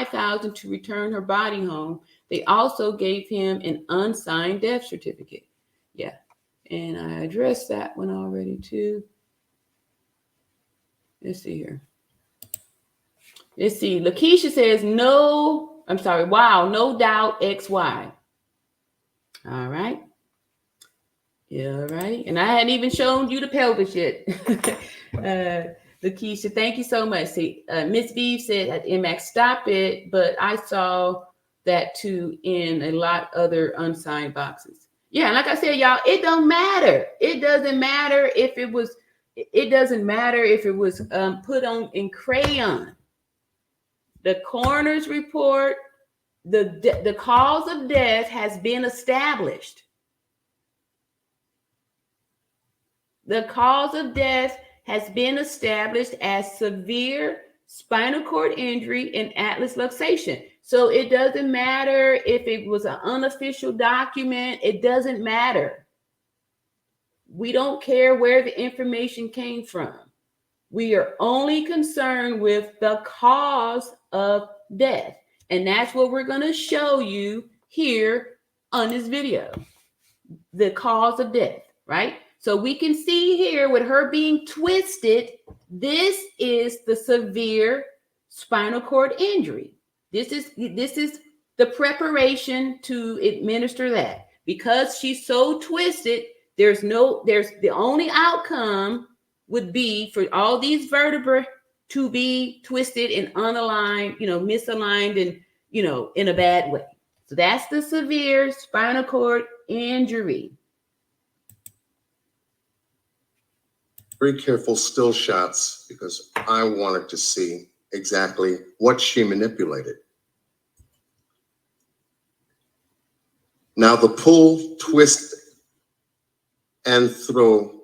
$5,000 to return her body home. They also gave him an unsigned death certificate. Yeah. And I addressed that one already too. Let's see here. Let's see. Lakeisha says, no, I'm sorry. Wow. No doubt XY. All right. Yeah, right. And I hadn't even shown you the pelvis yet. Lakeisha, thank you so much. See, Miss Vive said at MX, stop it. But I saw that too in a lot other unsigned boxes. Yeah, like I said, y'all, it don't matter. It doesn't matter if it was, put on in crayon. The coroner's report, the cause of death has been established. The cause of death has been established as severe spinal cord injury and atlas luxation. So it doesn't matter if it was an unofficial document. It doesn't matter. We don't care where the information came from. We are only concerned with the cause of death. And that's what we're going to show you here on this video. The cause of death, right? So we can see here with her being twisted, this is the severe spinal cord injury. This is the preparation to administer that. Because she's so twisted, the only outcome would be for all these vertebrae to be twisted and unaligned, misaligned and, in a bad way. So that's the severe spinal cord injury. Very careful still shots because I wanted to see exactly what she manipulated. Now the pull, twist, and throw.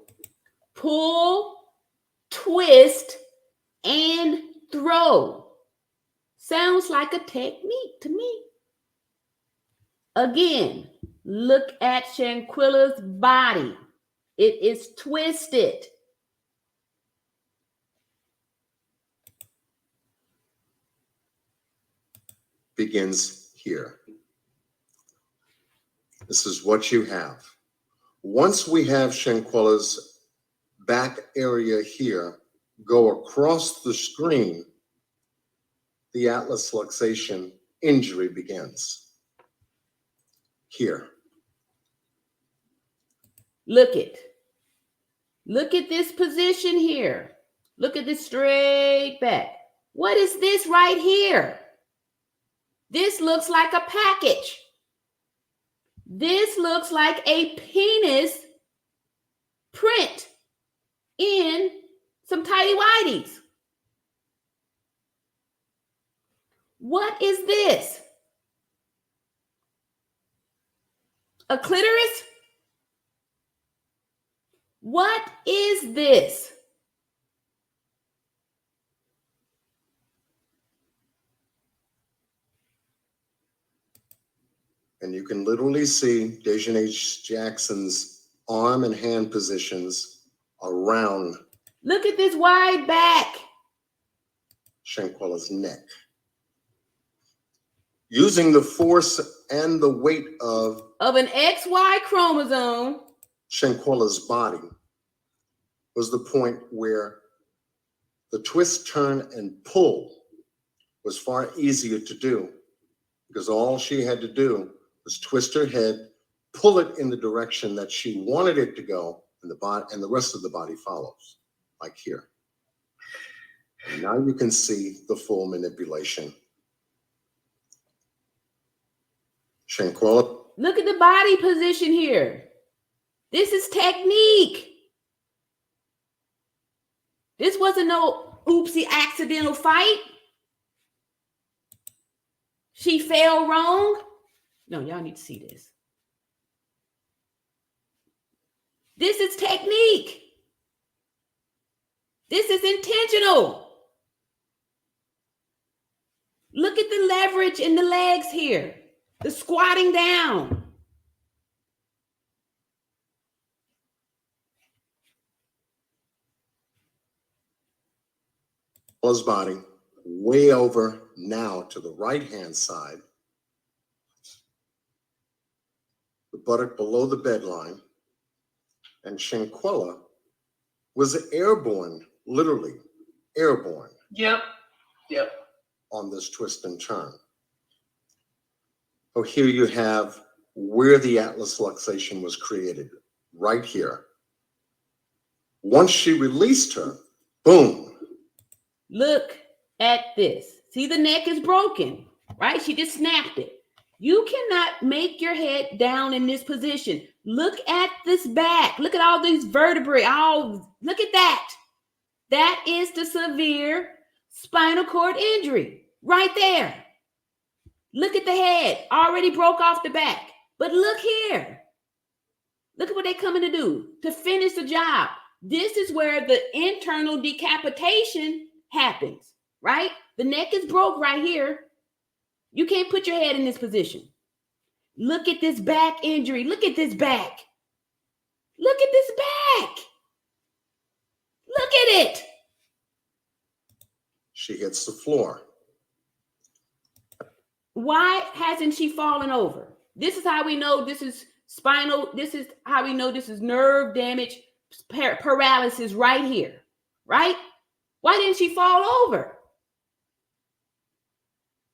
Pull, twist, and throw. Sounds like a technique to me. Again, look at Shanquilla's body. It is twisted. Begins here. This is what you have. Once we have Shanquilla's back area here go across the screen, the atlas luxation injury begins. Here. Look at this position here. Look at this straight back. What is this right here? This looks like a package. This looks like a penis print in some tidy whities. What is this? A clitoris? What is this? And you can literally see Dejan H. Jackson's arm and hand positions around. Look at this wide back. Shanquilla's neck. Using the force and the weight of an XY chromosome. Shanquilla's body was the point where the twist, turn, and pull was far easier to do because all she had to do was twist her head, pull it in the direction that she wanted it to go, and the rest of the body follows, like here. And now you can see the full manipulation. Shanquella. Look at the body position here. This is technique. This wasn't no oopsie accidental fight. She fell wrong. No, y'all need to see this. This is technique. This is intentional. Look at the leverage in the legs here. The squatting down. His body way over now to the right-hand side, the buttock below the bedline, and Shanquella was airborne, literally airborne. Yep. On this twist and turn. So here you have where the atlas luxation was created, right here. Once she released her, boom. Look at this. See, the neck is broken, right? She just snapped it. You cannot make your head down in this position. Look at this back. Look at all these vertebrae. Look at that. That is the severe spinal cord injury right there. Look at the head. Already broke off the back. But look here. Look at what they're coming to do to finish the job. This is where the internal decapitation happens, right? The neck is broke right here. You can't put your head in this position. Look at this back injury. Look at this back. Look at this back. Look at it. She hits the floor. Why hasn't she fallen over? This is how we know this is spinal. This is how we know this is nerve damage, paralysis right here, right? Why didn't she fall over?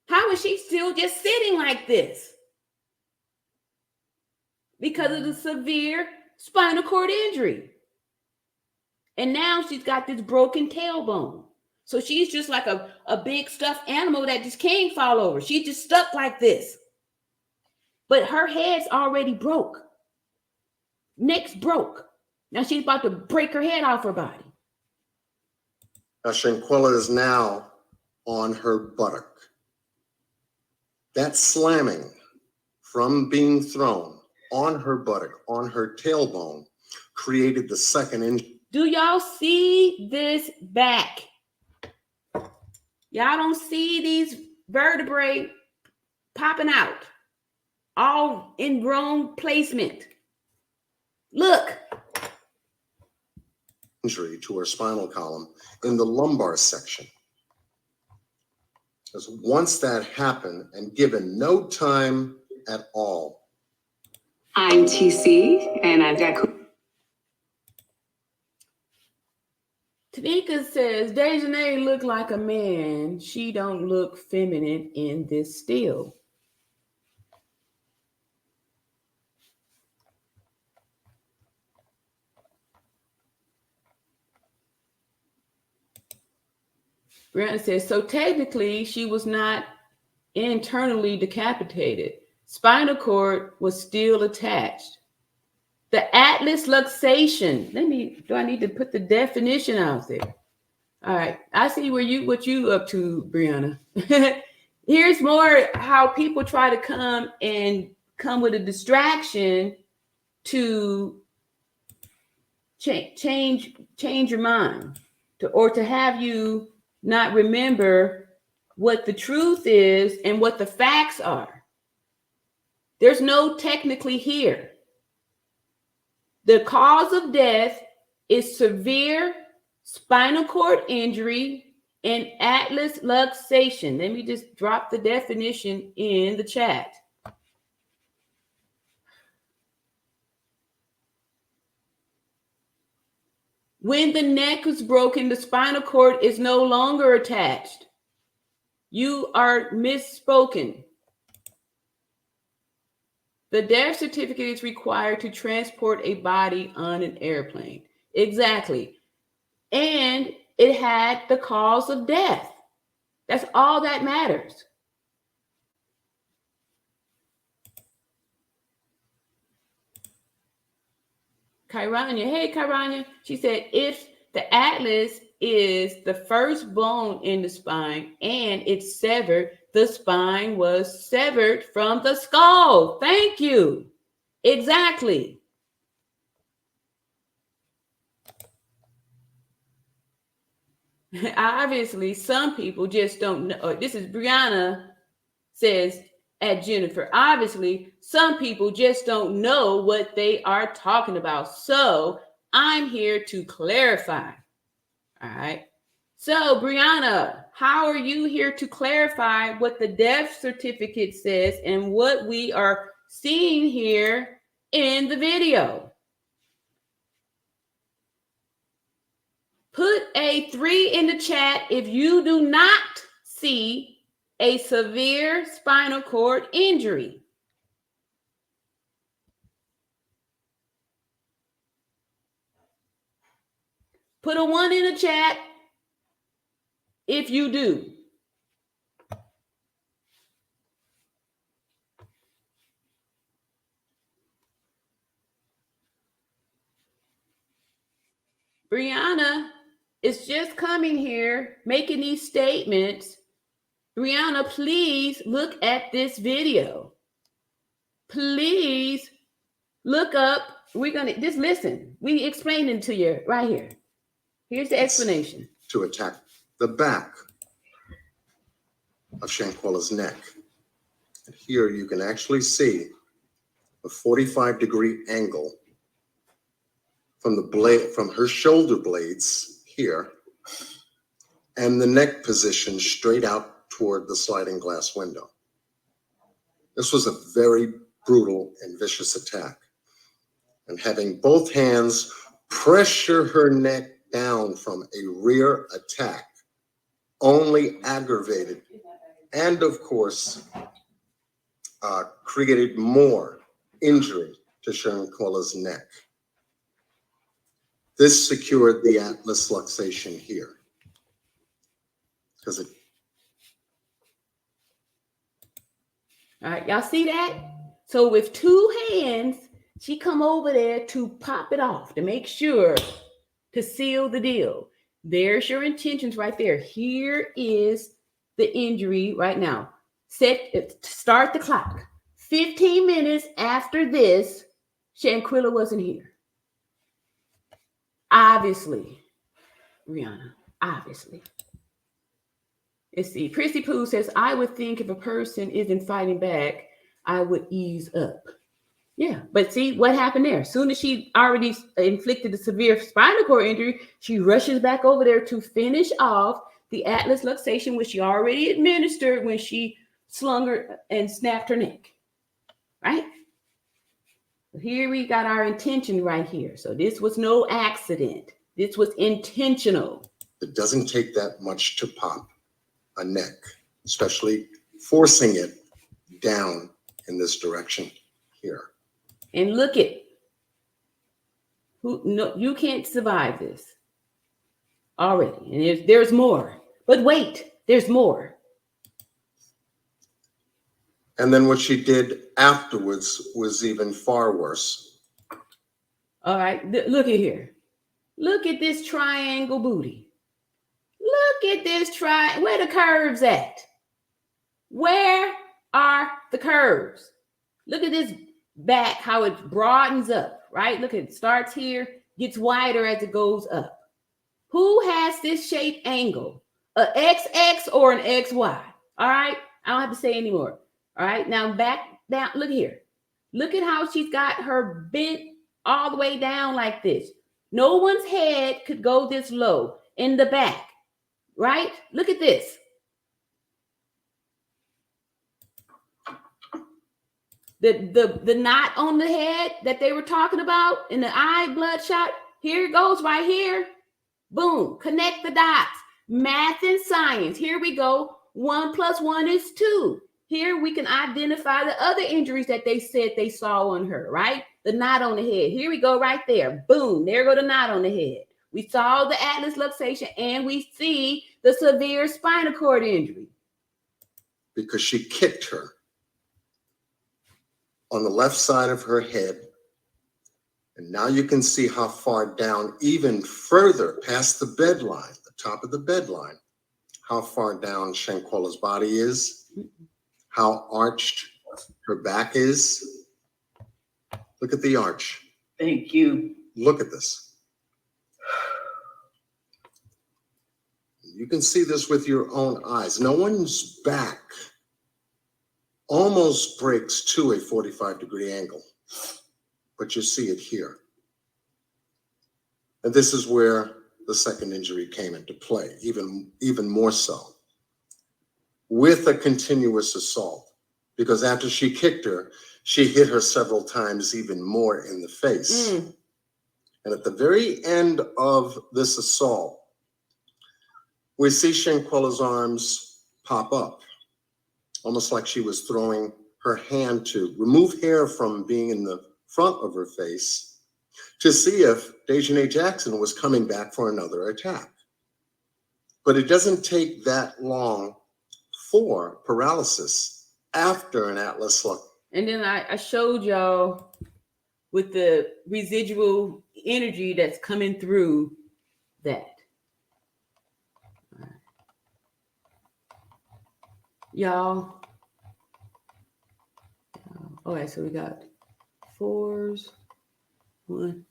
How is she still just sitting like this? Because of the severe spinal cord injury. And now she's got this broken tailbone. So she's just like a big stuffed animal that just can't fall over. She just stuck like this. But her head's already broke. Neck's broke. Now she's about to break her head off her body. Shanquella is now on her buttock. That slamming from being thrown on her buttock, on her tailbone, created the second injury. Do y'all see this back? Y'all don't see these vertebrae popping out, all in wrong placement. Look. Injury to her spinal column in the lumbar section. Because once that happened, and given no time at all. I'm TC, and I've got... Tanika says, Dejanay look like a man. She don't look feminine in this still. Brianna says, so technically she was not internally decapitated. Spinal cord was still attached. The atlas luxation. Do I need to put the definition out there? All right. I see what you up to, Brianna. Here's more how people try to come with a distraction to change your mind, to have you not remember what the truth is and what the facts are. There's no technically here. The cause of death is severe spinal cord injury and atlas luxation. Let me just drop the definition in the chat. When the neck is broken, the spinal cord is no longer attached. You are misspoken. The death certificate is required to transport a body on an airplane. Exactly. And it had the cause of death. That's all that matters. Kairanya, hey Kairanya, she said if the atlas is the first bone in the spine and it's severed, the spine was severed from the skull. Thank you. Exactly. Obviously, some people just don't know. This is Brianna says at Jennifer. Obviously, some people just don't know what they are talking about. So I'm here to clarify. All right. So, Brianna, how are you here to clarify what the death certificate says and what we are seeing here in the video? Put a 3 in the chat if you do not see a severe spinal cord injury. Put a 1 in the chat if you do. Brianna is just coming here making these statements. Brianna, please look at this video. Please look up. We're going to just listen. We explained it to you right here. Here's the explanation. To attack the back of Shanquella's neck. And here you can actually see a 45-degree angle from the blade, from her shoulder blades here, and the neck position straight out toward the sliding glass window. This was a very brutal and vicious attack. And having both hands pressure her neck down from a rear attack only aggravated and, of course, created more injury to Shanquella's neck. This secured the atlas luxation here. Because it. All right, y'all see that? So with 2 hands, she come over there to pop it off, to make sure, to seal the deal. There's your intentions right there. Here is the injury right now. Start the clock. 15 minutes after this, Shanquilla wasn't here. Obviously, Rihanna, obviously. Let's see. Prissy Pooh says, I would think if a person isn't fighting back, I would ease up. Yeah, but see what happened there. As soon as she already inflicted a severe spinal cord injury, she rushes back over there to finish off the atlas luxation, which she already administered when she slung her and snapped her neck. Right? Here we got our intention right here. So this was no accident. This was intentional. It doesn't take that much to pop a neck, especially forcing it down in this direction here. And look at who. No, you can't survive this already. And there's more. But wait, there's more. And then what she did afterwards was even far worse. All right, look at here. Look at this triangle booty. Look at this where the curves at? Where are the curves? Look at this back, how it broadens up, right? Look, it starts here, gets wider as it goes up. Who has this shape angle? A XX or an XY? All right, I don't have to say anymore. All right, now back down, look here. Look at how she's got her bent all the way down like this. No one's head could go this low in the back, right? Look at this. The knot on the head that they were talking about in the eye bloodshot, here it goes right here. Boom, connect the dots. Math and science, here we go. 1 + 1 is 2. Here we can identify the other injuries that they said they saw on her, right? The knot on the head. Here we go right there. Boom, there go the knot on the head. We saw the atlas luxation and we see the severe spinal cord injury. Because she kicked her on the left side of her head. And now you can see how far down, even further past the bed line, the top of the bed line, how far down Shanquella's body is, how arched her back is. Look at the arch. Thank you. Look at this. You can see this with your own eyes. No one's back almost breaks to a 45-degree angle, but you see it here. And this is where the second injury came into play, even more so, with a continuous assault. Because after she kicked her, she hit her several times, even more in the face. And at the very end of this assault, we see Shanquella's arms pop up, almost like she was throwing her hand to remove hair from being in the front of her face to see if Dejanay Jackson was coming back for another attack. But it doesn't take that long for paralysis after an Atlas lock. And then I showed y'all with the residual energy that's coming through that. Y'all. All right, so we got 4s, 1.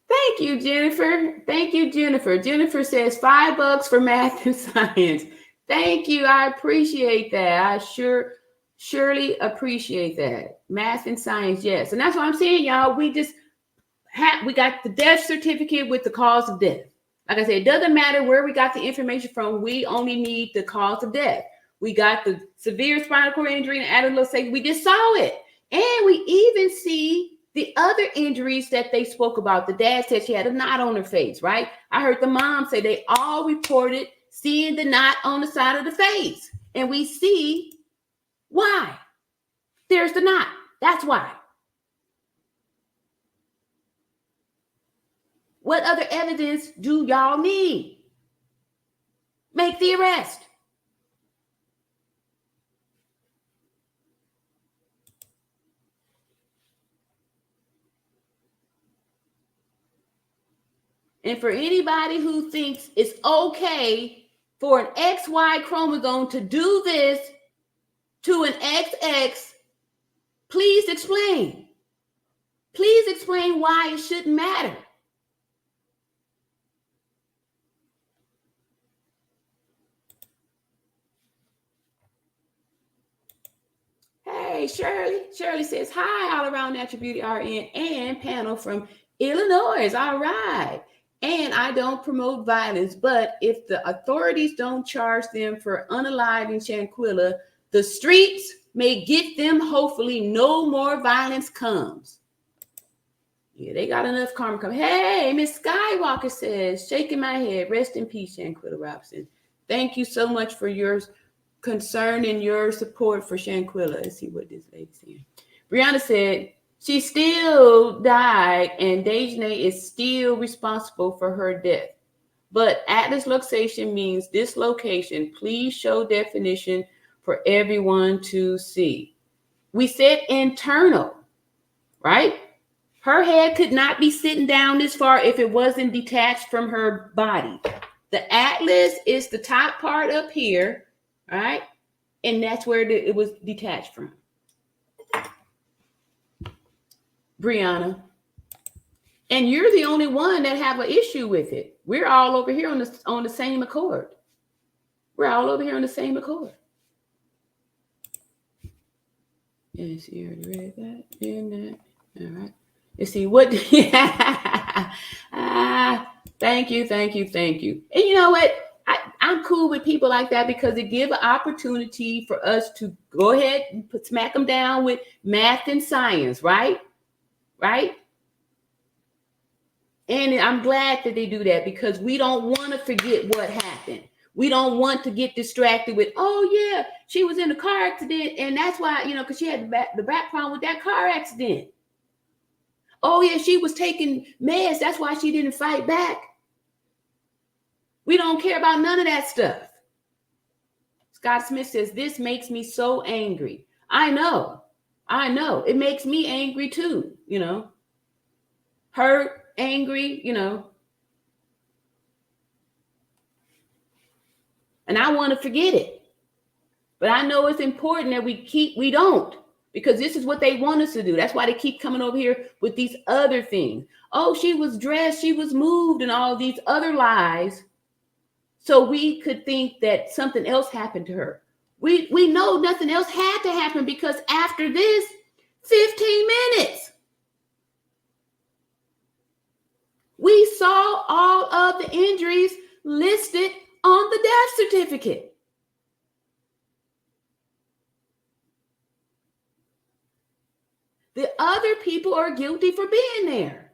Thank you, Jennifer. Thank you, Jennifer. Jennifer says $5 for math and science. Thank you. I appreciate that. I surely appreciate that. Math and science, yes. And that's what I'm saying, y'all. We got the death certificate with the cause of death. Like I said, it doesn't matter where we got the information from. We only need the cause of death. We got the severe spinal cord injury and adolescent. We just saw it. And we even see the other injuries that they spoke about. The dad said she had a knot on her face, right? I heard the mom say they all reported seeing the knot on the side of the face. And we see why. There's the knot. That's why. What other evidence do y'all need? Make the arrest. And for anybody who thinks it's okay for an XY chromosome to do this to an XX, please explain. Please explain why it shouldn't matter. Hey, Shirley. Shirley says, hi, all around natural beauty RN and panel from Illinois. All right. And I don't promote violence, but if the authorities don't charge them for unaliving Shanquilla, the streets may get them. Hopefully no more violence comes. Yeah, they got enough karma coming. Hey, Miss Skywalker says, shaking my head. Rest in peace, Shanquilla Robinson. Thank you so much for your concern and your support for Shanquilla. Let's see what this lady's saying. Brianna said, she still died and Dejanay is still responsible for her death. But atlas luxation means dislocation. Please show definition for everyone to see. We said internal, right? Her head could not be sitting down this far if it wasn't detached from her body. The atlas is the top part up here, right? And that's where it was detached from. Brianna. And you're the only one that have an issue with it. We're all over here on the same accord. We're all over here on the same accord. Yes, you already read that. And that. All right. Let's see what. Thank you. And you know what? I'm cool with people like that because it gives an opportunity for us to go ahead and smack them down with math and science, right? Right? And I'm glad that they do that because we don't want to forget what happened. We don't want to get distracted with, oh, yeah, she was in a car accident. And that's why, because she had the background with that car accident. Oh, yeah, she was taking meds. That's why she didn't fight back. We don't care about none of that stuff. Scott Smith says, this makes me so angry. I know. It makes me angry too, hurt, angry, and I want to forget it. But I know it's important that we don't, because this is what they want us to do. That's why they keep coming over here with these other things. Oh, she was dressed, she was moved, and all these other lies. So we could think that something else happened to her. We know nothing else had to happen because after this, 15 minutes. We saw all of the injuries listed on the death certificate. The other people are guilty for being there.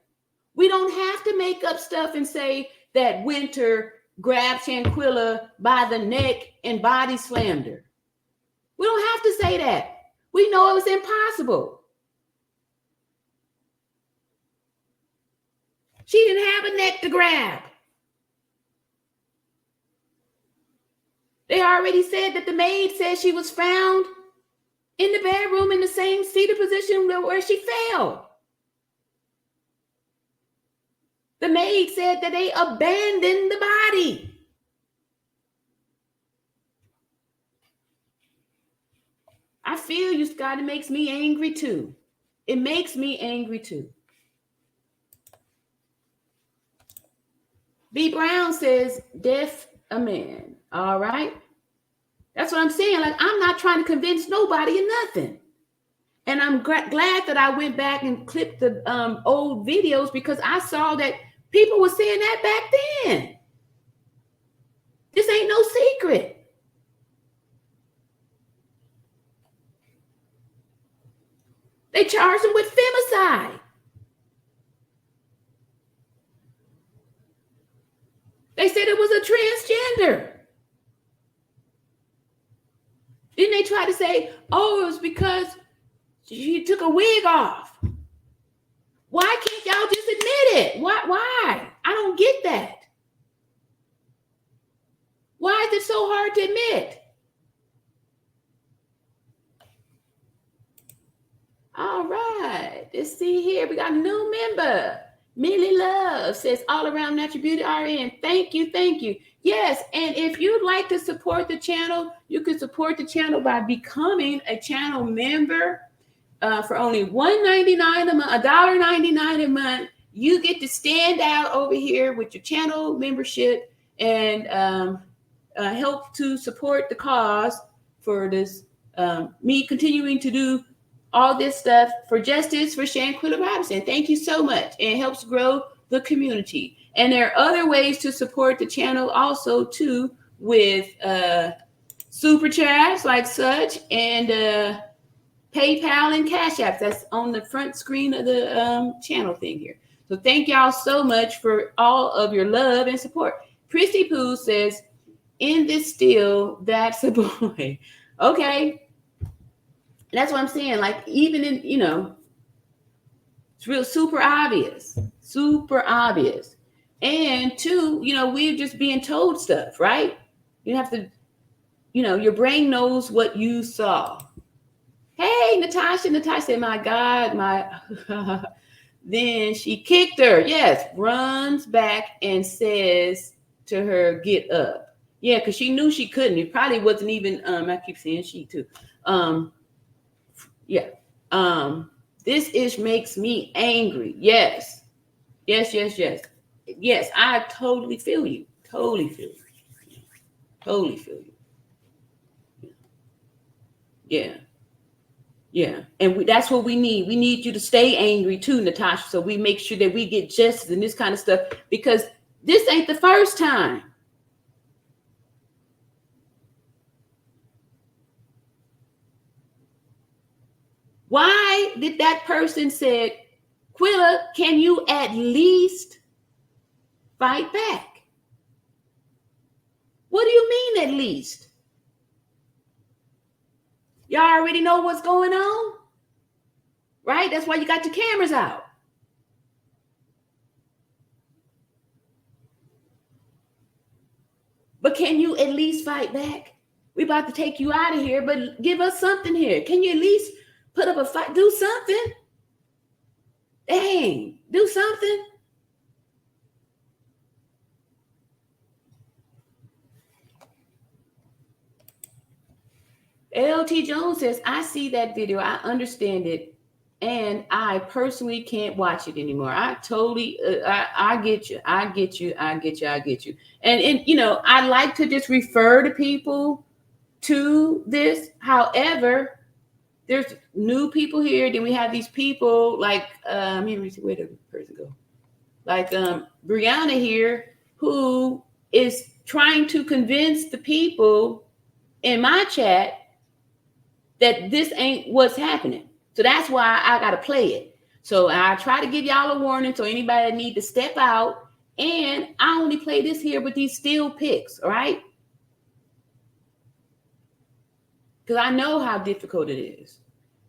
We don't have to make up stuff and say that Winter grabbed Shanquilla by the neck and body slammed her. We don't have to say that. We know it was impossible. She didn't have a neck to grab. They already said that the maid said she was found in the bedroom in the same seated position where she fell. The maid said that they abandoned the body. I feel you, Scott. It makes me angry too. It makes me angry too. B. Brown says, deaf a man. All right. That's what I'm saying. Like, I'm not trying to convince nobody of nothing. And I'm glad that I went back and clipped the old videos, because I saw that people were saying that back then. This ain't no secret. They charged him with femicide. They said it was a transgender. Then they tried to say, oh, it was because she took a wig off. Why can't y'all just admit it? Why? I don't get that. Why is it so hard to admit? All right, let's see here. We got a new member. Millie Love says, all around natural beauty RN. Thank you, thank you. Yes, and if you'd like to support the channel, you can support the channel by becoming a channel member for only $1.99 a month, $1.99 a month. You get to stand out over here with your channel membership and help to support the cause for this, me continuing to do all this stuff for justice for Shanquilla Robinson. Thank you so much. It helps grow the community. And there are other ways to support the channel also too, with super chats like such, and PayPal and Cash Apps. That's on the front screen of the channel thing here. So thank y'all so much for all of your love and support. Prissy Pooh says, in this still, that's a boy. Okay. That's what I'm saying. Like, even in, it's real super obvious. And two, we're just being told stuff, right? You have to, your brain knows what you saw. Hey, Natasha said, my God, then she kicked her. Yes, runs back and says to her, get up. Yeah, because she knew she couldn't. It probably wasn't even, I keep saying she too. Yeah. This makes me angry. Yes. Yes, I totally feel you. Totally feel you. Yeah. And that's what we need. We need you to stay angry too, Natasha, so we make sure that we get justice and this kind of stuff, because this ain't the first time. Why did that person say, Quilla, can you at least fight back? What do you mean at least? Y'all already know what's going on, right? That's why you got your cameras out. But can you at least fight back? We about to take you out of here, but give us something here. Can you at least put up a fight? Do something. Dang, do something. LT Jones says, I see that video. I understand it. And I personally can't watch it anymore. I totally, I get you. And I like to just refer to people to this. However, there's new people here. Then we have these people like, where did the person go? like Brianna here, who is trying to convince the people in my chat that this ain't what's happening. So that's why I got to play it. So I try to give y'all a warning. So anybody that need to step out, and I only play this here with these still pics. All right. Because I know how difficult it is,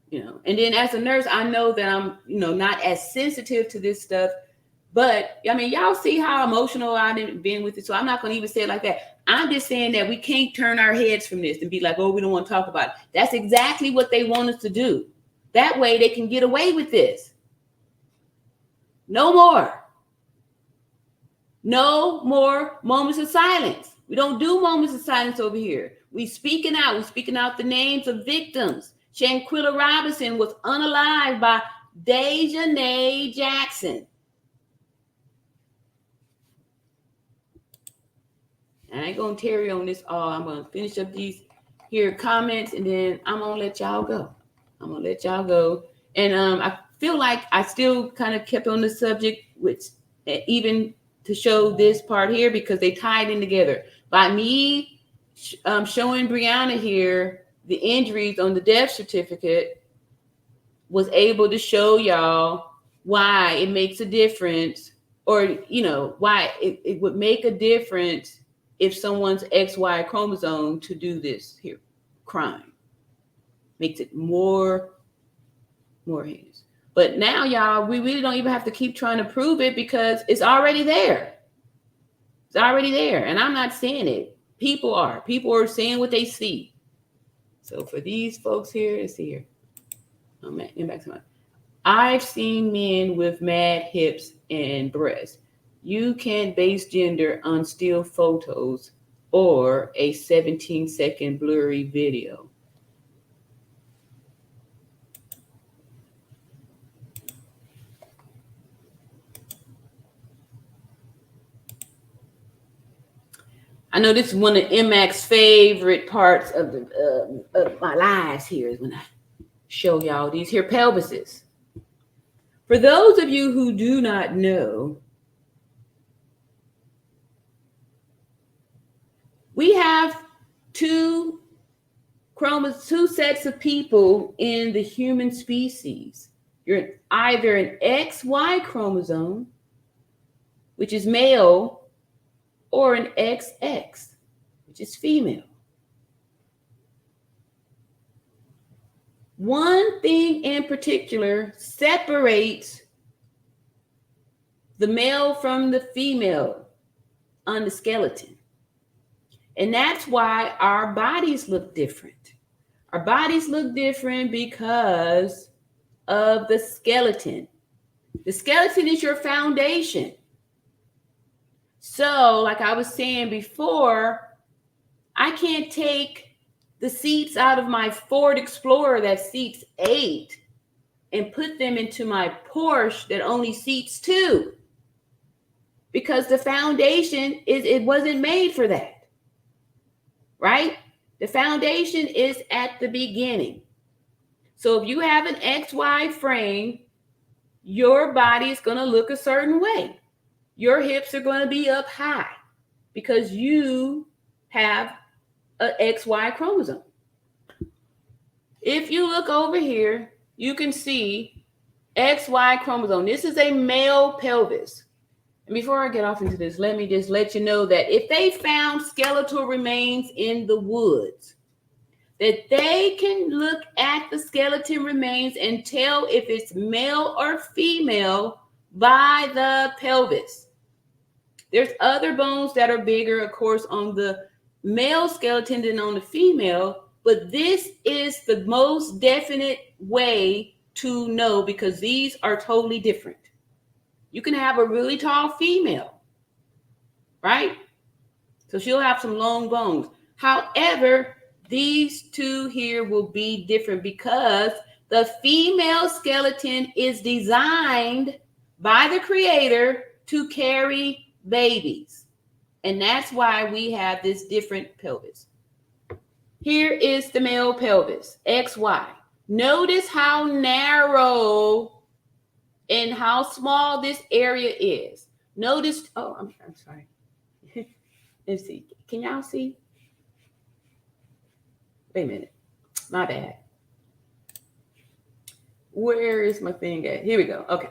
you know, and then as a nurse, I know that I'm, you know, not as sensitive to this stuff. But I mean, y'all see how emotional I've been with it. So I'm not going to even say it like that. I'm just saying that we can't turn our heads from this and be like, oh, we don't want to talk about it. That's exactly what they want us to do. That way they can get away with this. No more. No more moments of silence. We don't do moments of silence over here. We speaking out. We're speaking out the names of victims. Shanquilla Robinson was unalived by Dejanay Jackson. I ain't gonna tarry on this all. I'm gonna finish up these here comments, and then I'm gonna let y'all go. And I feel like I still kind of kept on the subject, which even to show this part here, because they tied in together. By me showing Brianna here the injuries on the death certificate, was able to show y'all why it makes a difference, or you know, why it would make a difference if someone's XY chromosome to do this here crime. Makes it more heinous. But now, y'all, we really don't even have to keep trying to prove it, because it's already there. It's already there. And I'm not saying it. People are saying what they see. So for these folks here, let's see here. Oh man, back to my. I've seen men with mad hips and breasts. You can't base gender on still photos or a 17-second blurry video. I know this is one of MAC's favorite parts of my lives here, is when I show y'all these here pelvises. For those of you who do not know, we have two sets of people in the human species. You're either an XY chromosome, which is male, or an XX, which is female. One thing in particular separates the male from the female on the skeleton. And that's why our bodies look different. Our bodies look different because of the skeleton. The skeleton is your foundation. So, like I was saying before, I can't take the seats out of my Ford Explorer that seats 8 and put them into my Porsche that only seats 2. Because the foundation it wasn't made for that. Right? The foundation is at the beginning. So if you have an XY frame, your body is going to look a certain way. Your hips are going to be up high because you have an XY chromosome. If you look over here, you can see XY chromosome. This is a male pelvis. And before I get off into this, let me just let you know that if they found skeletal remains in the woods, that they can look at the skeleton remains and tell if it's male or female by the pelvis. There's other bones that are bigger, of course, on the male skeleton than on the female, but this is the most definite way to know, because these are totally different. You can have a really tall female, right? So she'll have some long bones. However, these two here will be different because the female skeleton is designed by the creator to carry babies. And that's why we have this different pelvis. Here is the male pelvis, XY. Notice how narrow and how small this area is. Notice, oh, I'm sorry. Let's see. Can y'all see? Wait a minute. My bad. Where is my thing at? Here we go. Okay.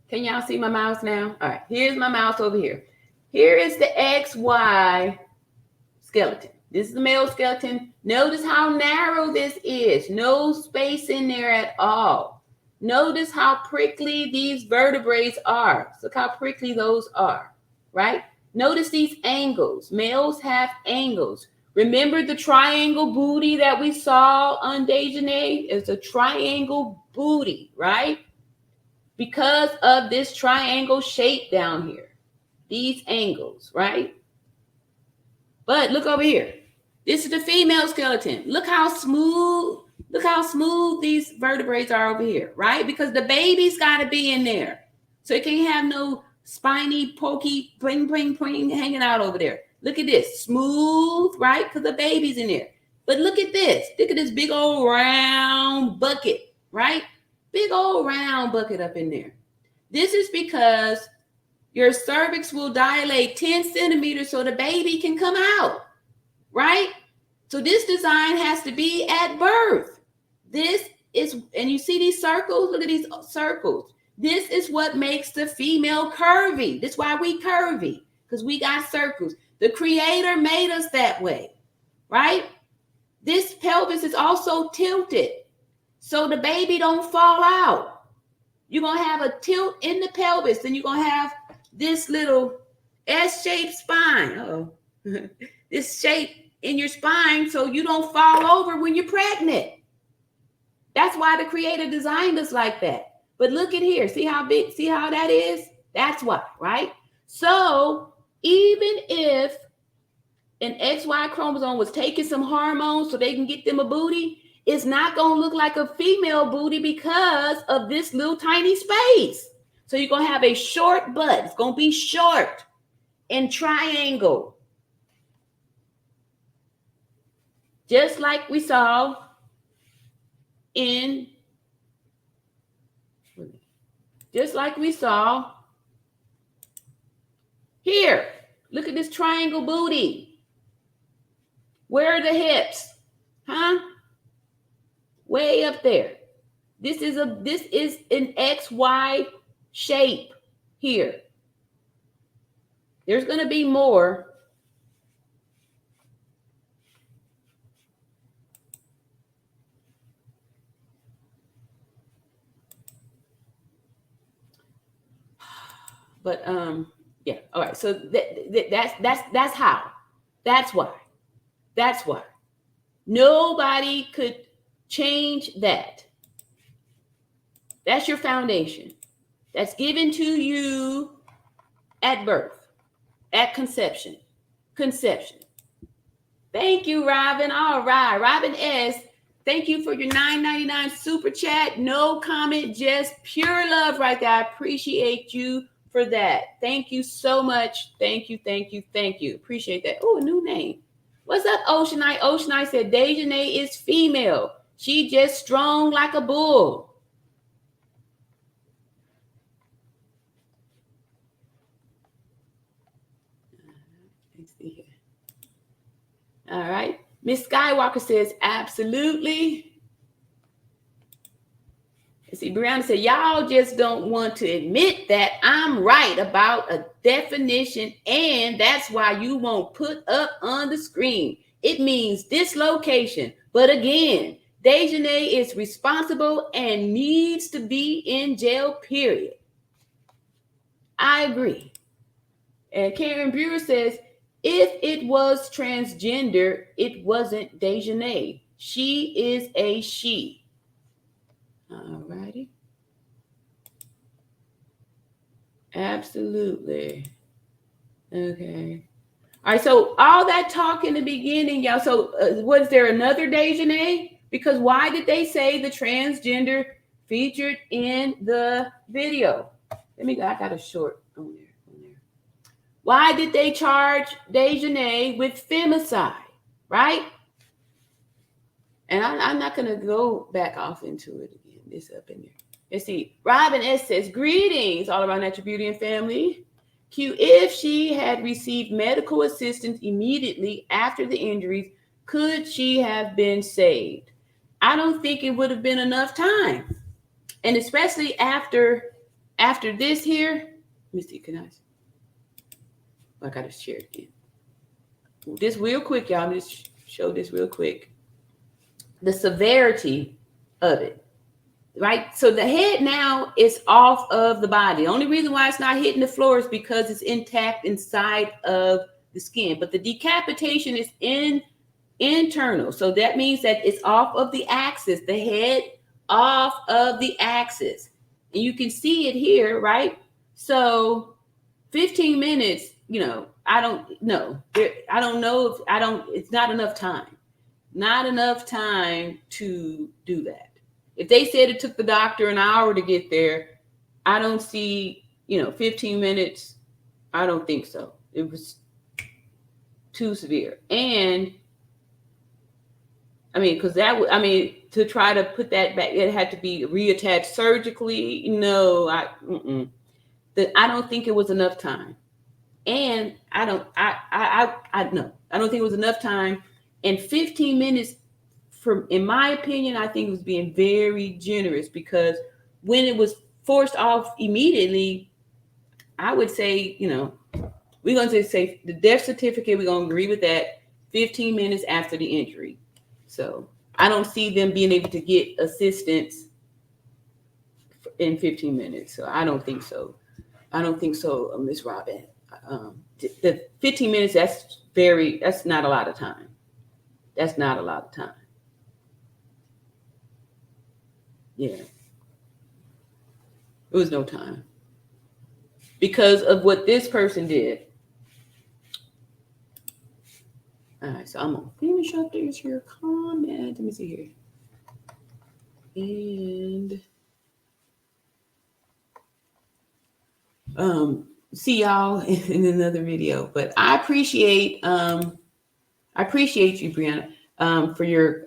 Can y'all see my mouse now? All right. Here's my mouse over here. Here is the XY skeleton. This is the male skeleton. Notice how narrow this is. No space in there at all. Notice how prickly these vertebrae are. Look how prickly those are, right? Notice these angles. Males have angles. Remember the triangle booty that we saw on Dejanay? It's a triangle booty, right? Because of this triangle shape down here. These angles, right? But look over here. This is the female skeleton. Look how smooth these vertebrae are over here, right? Because the baby's got to be in there. So it can't have no spiny, pokey, bling, bling, bling hanging out over there. Look at this. Smooth, right? Because the baby's in there. But look at this. Look at this big old round bucket, right? Big old round bucket up in there. This is because your cervix will dilate 10 centimeters so the baby can come out, right? So this design has to be at birth. This is, and you see these circles? Look at these circles. This is what makes the female curvy. That's why we curvy, because we got circles. The creator made us that way, right? This pelvis is also tilted, so the baby don't fall out. You're going to have a tilt in the pelvis, then you're going to have this little S-shaped spine. Uh-oh. This shape in your spine so you don't fall over when you're pregnant. That's why the creator designed us like that. But look at here. See how big, see how that is? That's why, right? So even if an XY chromosome was taking some hormones so they can get them a booty, it's not going to look like a female booty because of this little tiny space. So you're going to have a short butt. It's going to be short and triangle. Just like we saw here. Look at this triangle booty. Where are the hips? Huh? Way up there. This is an XY shape here. There's going to be more. But yeah. All right. So that's how. That's why. Nobody could change that. That's your foundation. That's given to you at birth, at conception. Thank you, Robin. All right. Robin S., thank you for your $9.99 super chat. No comment, just pure love right there. I appreciate you for that. Thank you so much. Thank you. Appreciate that. Oh, a new name. What's up, Ocean Eye? Ocean Eye said Dejanay is female. She just strong like a bull. Let's see here. All right. Miss Skywalker says absolutely. See, Brianna said, y'all just don't want to admit that I'm right about a definition, and that's why you won't put up on the screen. It means dislocation. But again, Dejanay is responsible and needs to be in jail, period. I agree. And Karen Brewer says, if it was transgender, it wasn't Dejanay. She is a she. All righty. Absolutely. Okay. All right. So all that talk in the beginning, y'all. So was there another Dejanay? Because why did they say the transgender featured in the video? I got a short on there. Why did they charge Dejanay with femicide? Right? And I'm not going to go back off into it again. It's up in there. Let's see. Robin S. says, greetings all around Natural Beauty and family. Q, if she had received medical assistance immediately after the injuries, could she have been saved? I don't think it would have been enough time. And especially after this here, let me see, I gotta share it again. This real quick, y'all. Just show this real quick. The severity of it, right? So the head now is off of the body. The only reason why it's not hitting the floor is because it's intact inside of the skin. But the decapitation is internal. So that means that it's off of the axis, the head off of the axis. And you can see it here, right? So 15 minutes, I don't know. It's not enough time. Not enough time to do that. If they said it took the doctor an hour to get there, I don't see, 15 minutes. I don't think so. It was too severe. And because to try to put that back, it had to be reattached surgically. No, I don't think it was enough time. And I don't think it was enough time. And 15 minutes, in my opinion, I think it was being very generous, because when it was forced off immediately, I would say, we're going to say the death certificate, we're going to agree with that, 15 minutes after the injury. So I don't see them being able to get assistance in 15 minutes. So I don't think so. Ms. Robin. The 15 minutes, that's not a lot of time. That's not a lot of time. Yeah. It was no time. Because of what this person did. All right, so I'm going to finish up there's your comment. Let me see here. And see y'all in another video. But I appreciate you, Brianna, for your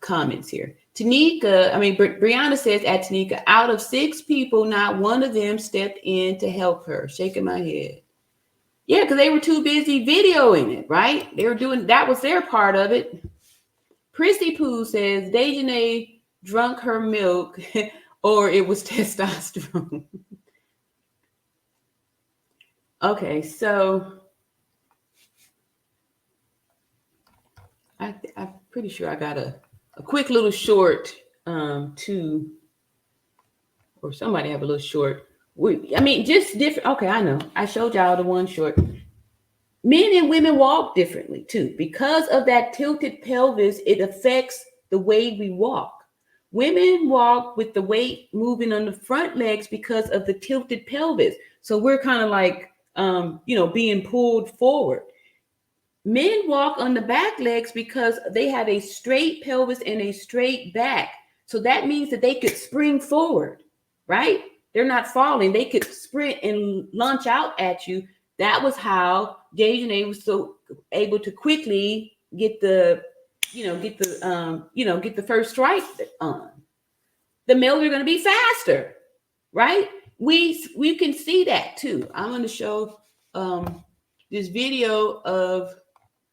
comments here. Brianna says at Tanika, out of 6 people, not one of them stepped in to help her. Shaking my head. Yeah, because they were too busy videoing it, right? That was their part of it. Prissy Pooh says Dejanay drunk her milk or it was testosterone. Okay, so I'm pretty sure I got a quick little short or somebody have a little short. Just different. Okay, I know. I showed y'all the one short. Men and women walk differently too. Because of that tilted pelvis, it affects the way we walk. Women walk with the weight moving on the front legs because of the tilted pelvis. So we're kind of like, being pulled forward. Men walk on the back legs because they have a straight pelvis and a straight back. So that means that they could spring forward, right? They're not falling. They could sprint and launch out at you. That was how Dejanay was so able to quickly get the first strike on. The males are going to be faster, right? We can see that too. I'm going to show this video of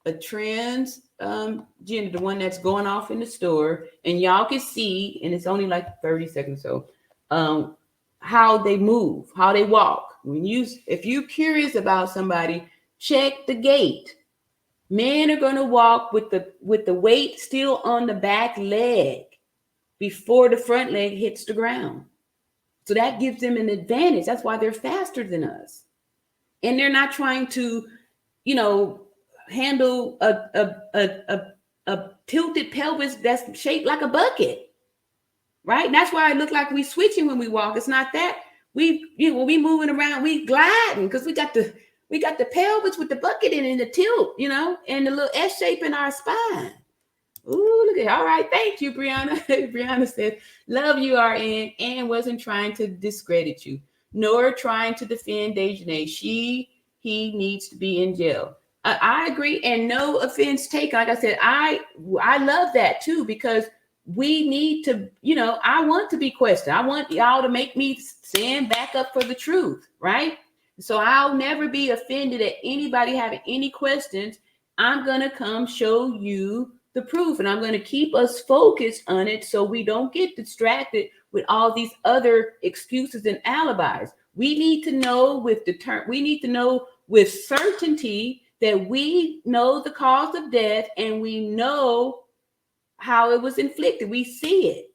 a trans gender, the one that's going off in the store, and y'all can see, and it's only like 30 seconds or so, how they move, how they walk. If you're curious about somebody, check the gait. Men are going to walk with the weight still on the back leg before the front leg hits the ground. So that gives them an advantage. That's why they're faster than us. And they're not trying to, handle a tilted pelvis that's shaped like a bucket. Right? And that's why it look like we switching when we walk. It's not that. We moving around, we gliding because we got the pelvis with the bucket in and the tilt, and the little S shape in our spine. Ooh, look at it. All right. Thank you, Brianna. Brianna said, love you, RN, and wasn't trying to discredit you, nor trying to defend Dejanay. He needs to be in jail. I agree. And no offense taken. Like I said, I love that too, because we need to, I want to be questioned. I want y'all to make me stand back up for the truth, right? So I'll never be offended at anybody having any questions. I'm going to come show you the proof, and I'm going to keep us focused on it so we don't get distracted with all these other excuses and alibis. We need to know with certainty that we know the cause of death and we know how it was inflicted. We see it.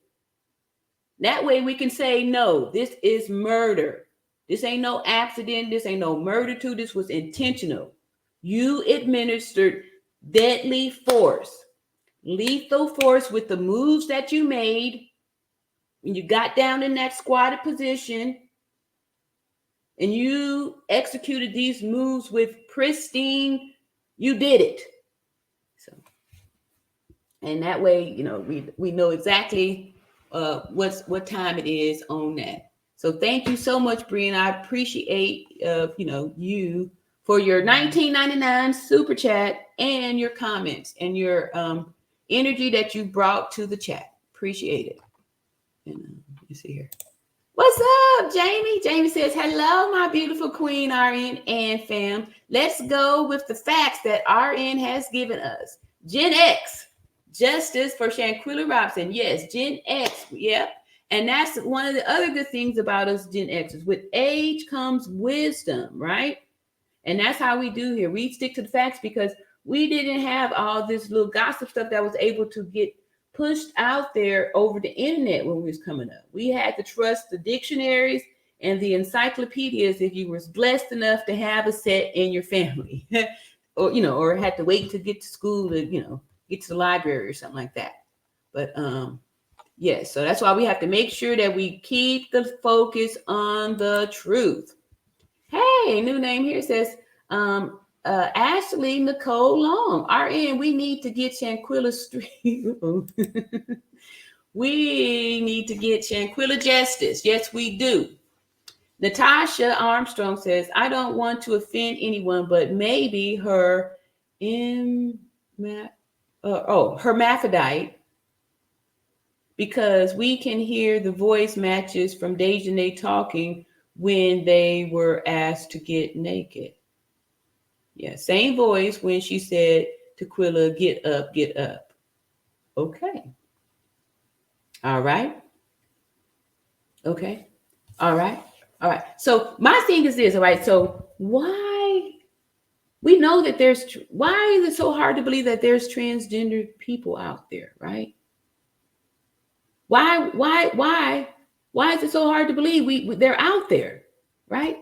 That way we can say, no, this is murder. This ain't no accident. This ain't no murder too. This was intentional. You administered deadly force, lethal force with the moves that you made when you got down in that squatted position, and you executed these moves with pristine, you did it. So, and that way, we know exactly what time it is on that. So thank you so much, Brian. I appreciate you for your $19.99 super chat and your comments and your energy that you brought to the chat. Appreciate it. And let me see here. What's up, Jamie? Jamie says, hello, my beautiful queen, RN and fam. Let's go with the facts that RN has given us. Gen X, justice for Shanquilla Robinson. Yes, Gen X. Yep. And that's one of the other good things about us Gen Xers. With age comes wisdom, right? And that's how we do here. We stick to the facts because we didn't have all this little gossip stuff that was able to get pushed out there over the internet when we was coming up. We had to trust the dictionaries and the encyclopedias if you were blessed enough to have a set in your family, or had to wait to get to school to, get to the library or something like that. But yes, so that's why we have to make sure that we keep the focus on the truth. Hey, new name here says, Ashley Nicole Long, RN, we need to get Shanquilla Street. We need to get Shanquilla justice. Yes, we do. Natasha Armstrong says, I don't want to offend anyone, but maybe her hermaphrodite, because we can hear the voice matches from Dejanay talking when they were asked to get naked. Yeah, same voice when she said to Quilla, get up, get up. Okay. All right. Okay. All right. All right. So my thing is this, all right? So why we know that why is it so hard to believe that there's transgender people out there, right? Why is it so hard to believe they're out there, right?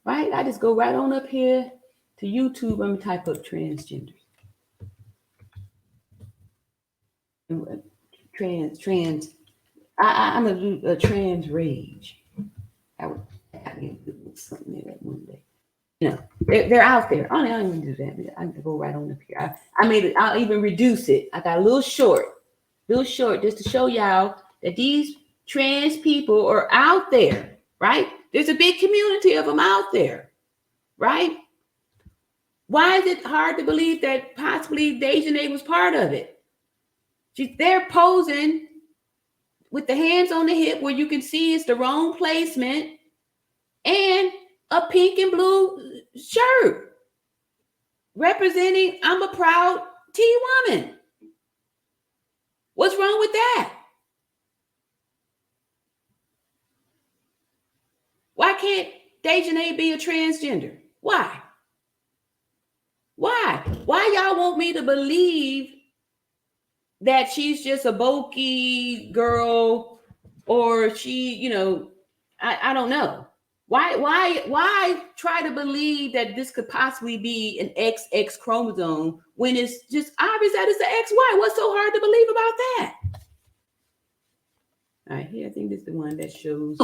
Right? I just go right on up here to YouTube. I'm gonna type up transgenders. I'm gonna do a trans rage. I get something there that one day. They're out there. I don't even do that. I can go right on up here. I'll even reduce it. I got a little short, just to show y'all that these trans people are out there, right? There's a big community of them out there, right? Why is it hard to believe that possibly Dejanay was part of it? They're posing with the hands on the hip where you can see it's the wrong placement and a pink and blue shirt representing I'm a proud T woman. What's wrong with that? Why can't Dejanay be a transgender? Why? Why y'all want me to believe that she's just a bulky girl, or she, I don't know. Why try to believe that this could possibly be an XX chromosome when it's just obvious that it's an XY? What's so hard to believe about that? All right, here I think this is the one that shows.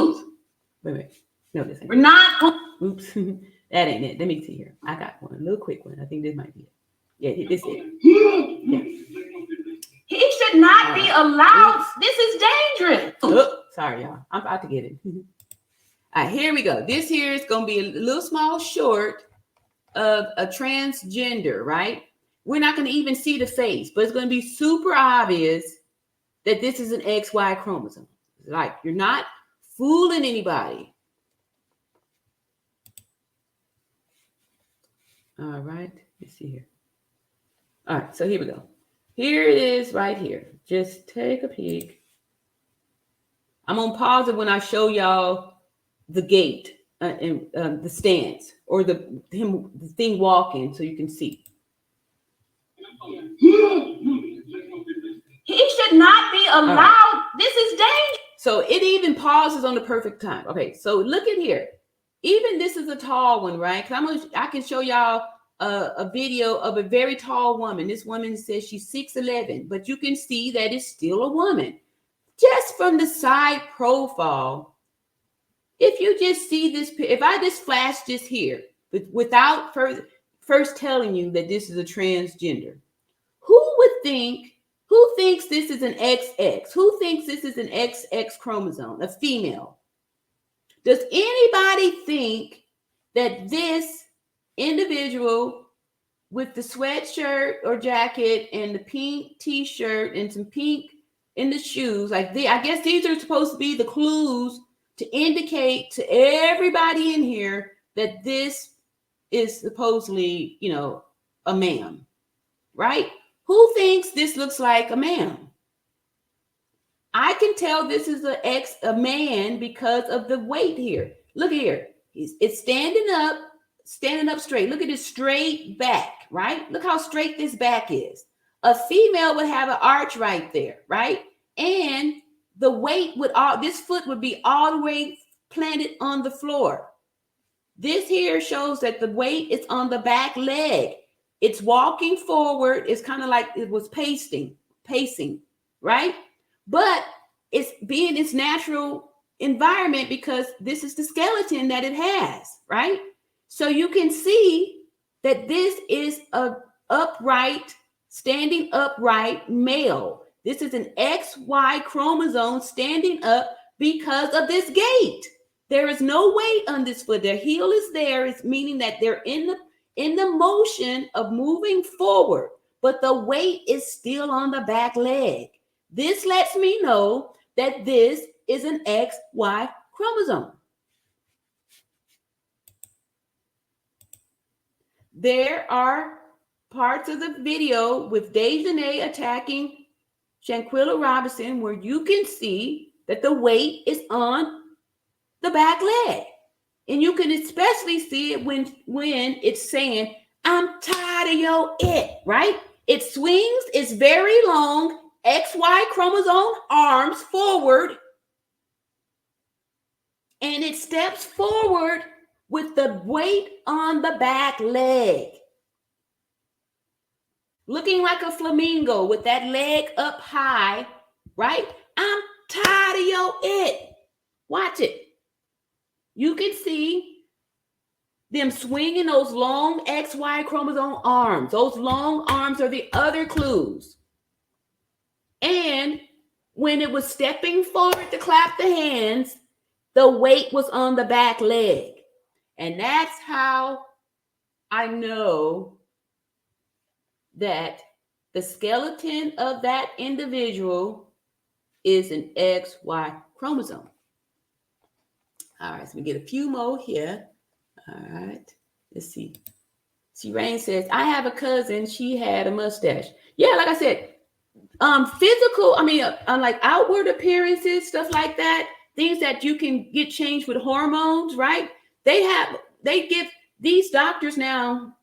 Wait. No, this ain't. We're not. Oops, that ain't it. Let me see here. I got one, a little quick one. I think this might be it. Yeah, this is it. Yeah. He should not be allowed. This is dangerous. Oh, sorry, y'all. I'm about to get it. All right, here we go. This here is going to be a little small short of a transgender, right? We're not going to even see the face, but it's going to be super obvious that this is an XY chromosome. Like, you're not fooling anybody. All right, let's see here. All right, so here we go. Here it is right here. Just take a peek. I'm gonna pause it when I show y'all the gait and the stance or the thing walking, so you can see. He should not be allowed. Right. This is dangerous. So it even pauses on the perfect time. Okay, so look at here. Even this is a tall one, right? Because I can show y'all a video of a very tall woman. This woman says she's 6'11", but you can see that it's still a woman. Just from the side profile, if you just see this, if I just flash this here, without first telling you that this is a transgender, who thinks this is an XX? Who thinks this is an XX chromosome, a female? Does anybody think that this individual with the sweatshirt or jacket and the pink t-shirt and some pink in the shoes, I guess these are supposed to be the clues to indicate to everybody in here that this is supposedly, a man, right? Who thinks this looks like a man? I can tell this is a man because of the weight here. Look here. It's standing up straight. Look at his straight back, right? Look how straight this back is. A female would have an arch right there, right? And the weight this foot would be all the way planted on the floor. This here shows that the weight is on the back leg. It's walking forward. It's kind of like it was pacing, right? But it's being its natural environment because this is the skeleton that it has, right? So you can see that this is a standing upright male. This is an XY chromosome standing up because of this gait. There is no weight on this foot. Their heel is there. It's meaning that they're in the motion of moving forward, but the weight is still on the back leg. This lets me know that this is an XY chromosome. There are parts of the video with Dejanay attacking Shanquilla Robinson where you can see that the weight is on the back leg. And you can especially see it when it's saying, I'm tired of your it, right? It swings its very long XY chromosome arms forward, and it steps forward with the weight on the back leg. Looking like a flamingo with that leg up high, right? I'm tired of your it. Watch it. You can see them swinging those long XY chromosome arms. Those long arms are the other clues. And when it was stepping forward to clap the hands, the weight was on the back leg. And that's how I know that the skeleton of that individual is an XY chromosome. All right, so we get a few more here. All right, let's see. See, Rain says, I have a cousin, she had a mustache. Yeah, like I said, physical, like outward appearances, stuff like that, things that you can get changed with hormones, right? They give these doctors now,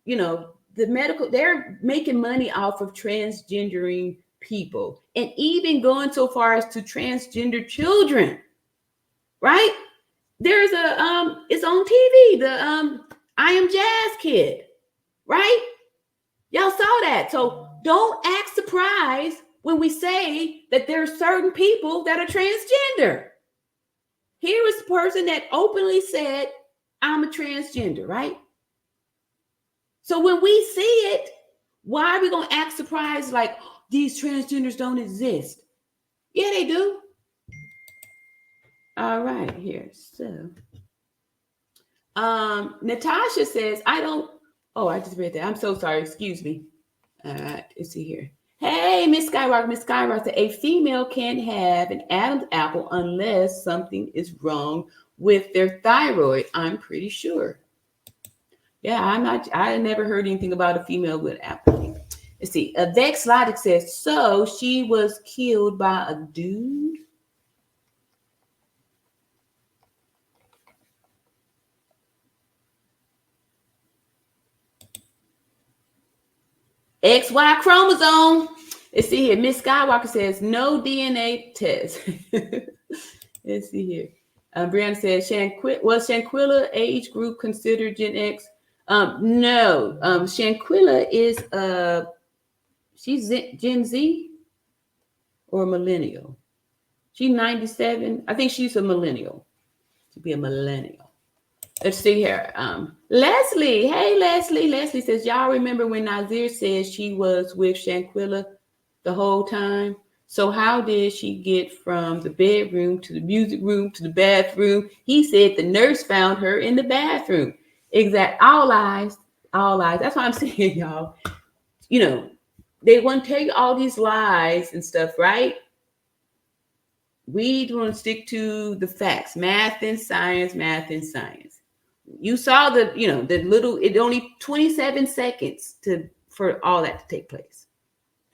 they're making money off of transgendering people and even going so far as to transgender children, right? There's it's on TV, the I Am Jazz kid, right? Y'all saw that. So don't act surprised when we say that there are certain people that are transgender. Here is the person that openly said, I'm a transgender, right? So when we see it, why are we going to act surprised like these transgenders don't exist? Yeah, they do. All right, here. So, Natasha says, I just read that. I'm so sorry. Excuse me. All right, let's see here. Hey, Miss Skyrock. Miss Skyrock said, a female can't have an Adam's apple unless something is wrong with their thyroid. I'm pretty sure. Yeah, I never heard anything about a female with apathy. Let's see. Vex Logic says, so she was killed by a dude. XY chromosome. Let's see here. Miss Skywalker says, no DNA test. Let's see here. Brianna says, was Shanquilla age group considered Gen X? No. Shanquilla is she's Gen Z or millennial. She's 97. I think she's a millennial. To be a millennial. Let's see here. Leslie. Hey, Leslie. Leslie says, y'all remember when Nazir said she was with Shanquilla the whole time? So how did she get from the bedroom to the music room to the bathroom? He said the nurse found her in the bathroom. Exact. All lies. All lies. That's what I'm saying, y'all. You know, they want to tell you all these lies and stuff, right? We want to stick to the facts. Math and science, math and science. You saw the little, it only 27 seconds for all that to take place.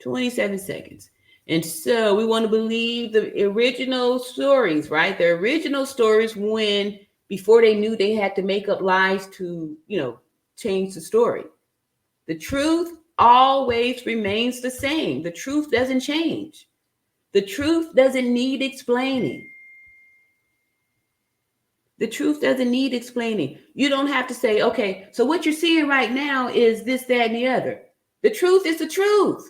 27 seconds. And so we want to believe the original stories, right? The original stories when, before they knew they had to make up lies to, change the story. The truth always remains the same. The truth doesn't change. The truth doesn't need explaining. The truth doesn't need explaining. You don't have to say, okay, so what you're seeing right now is this, that, and the other. The truth is the truth.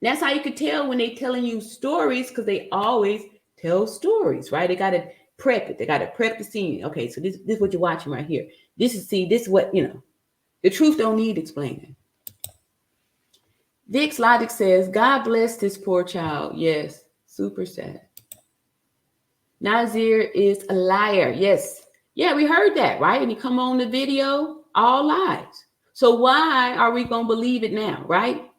That's how you could tell when they're telling you stories, because they always tell stories, right? They got to prep it. They got to prep the scene. Okay, so this is what you're watching right here. This is what, the truth don't need explaining. Vic's Logic says, God bless this poor child. Yes, super sad. Nazir is a liar. Yes. Yeah, we heard that, right? And you come on the video, all lies. So why are we going to believe it now, right?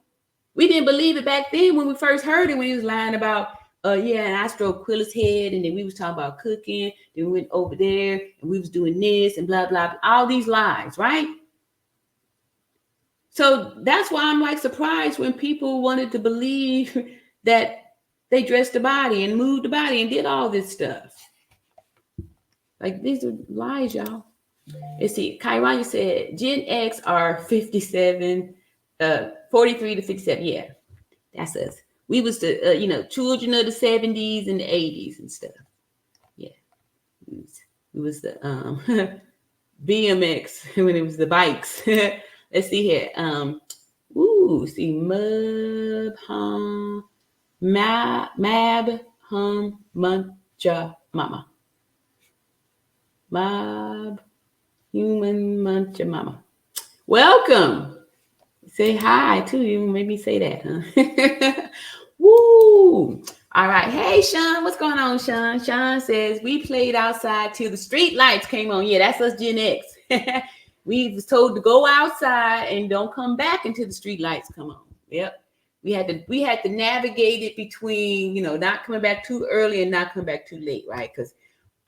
We didn't believe it back then when we first heard it, when he was lying about, and I stroked Quilla's head, and then we was talking about cooking, then we went over there, and we was doing this, and blah, blah, blah, all these lies, right? So that's why I'm like surprised when people wanted to believe that they dressed the body and moved the body and did all this stuff. Like, these are lies, y'all. Let's see. Kairanya said, Gen X are 57, 43 to 57. Yeah, that's us. We was the, children of the 70s and the 80s and stuff. Yeah. We was the BMX when it was the bikes. Let's see here. See, Mab Hum Muncha Mama. Mab Human Muncha Mama. Welcome. Say hi to you. Maybe say that, huh? Woo. All right. Hey, Sean. What's going on, Sean? Sean says, we played outside till the street lights came on. Yeah, that's us Gen X. We was told to go outside and don't come back until the street lights come on. Yep. We had to navigate it between, not coming back too early and not coming back too late, right? Because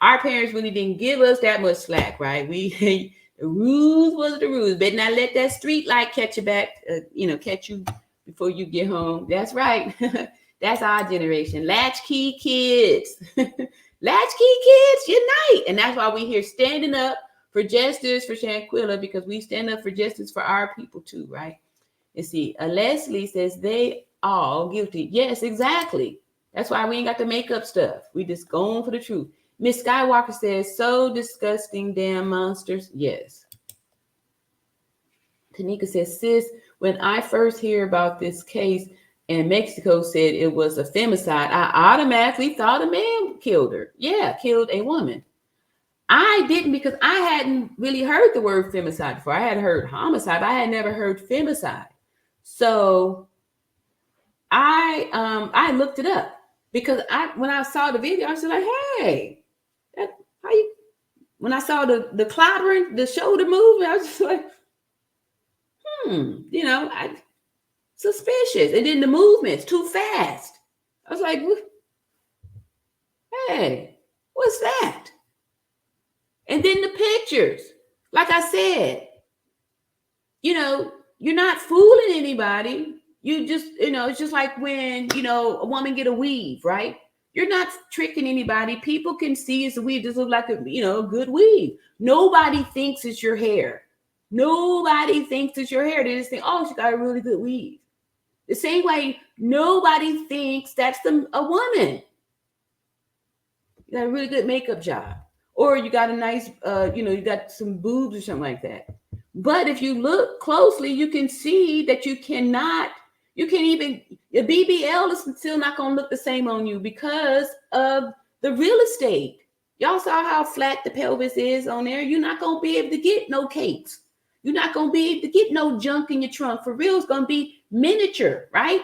our parents really didn't give us that much slack, right? The rules was the rules. Better not let that street light catch you back, catch you before you get home. That's right. That's our generation. Latchkey kids. Latchkey kids unite. And that's why we here standing up for justice for Shanquilla, because we stand up for justice for our people too, right? And see, Leslie says they all guilty. Yes, exactly. That's why we ain't got to make up stuff. We just going for the truth. Miss Skywalker says, so disgusting, damn monsters. Yes. Tanika says, sis, when I first hear about this case and Mexico said it was a femicide, I automatically thought a man killed her. Yeah, killed a woman. I didn't, because I hadn't really heard the word femicide before. I had heard homicide, but I had never heard femicide. So I looked it up, because when I saw the video, I was like, hey, when I saw the clobbering, the shoulder movement, I was just like, suspicious. And then the movements too fast. I was like, hey, what's that? And then the pictures, Like I said, you're not fooling anybody. You just, it's just like when, a woman get a weave, right? You're not tricking anybody. People can see it's a weave. This looks like a good weave. Nobody thinks it's your hair. Nobody thinks it's your hair. They just think, oh, she got a really good weave. The same way, nobody thinks that's a woman. You got a really good makeup job. Or you got a nice, you got some boobs or something like that. But if you look closely, you can see that you can't even, your BBL is still not going to look the same on you because of the real estate. Y'all saw how flat the pelvis is on there. You're not going to be able to get no cakes. You're not going to be able to get no junk in your trunk. For real, it's going to be miniature, right?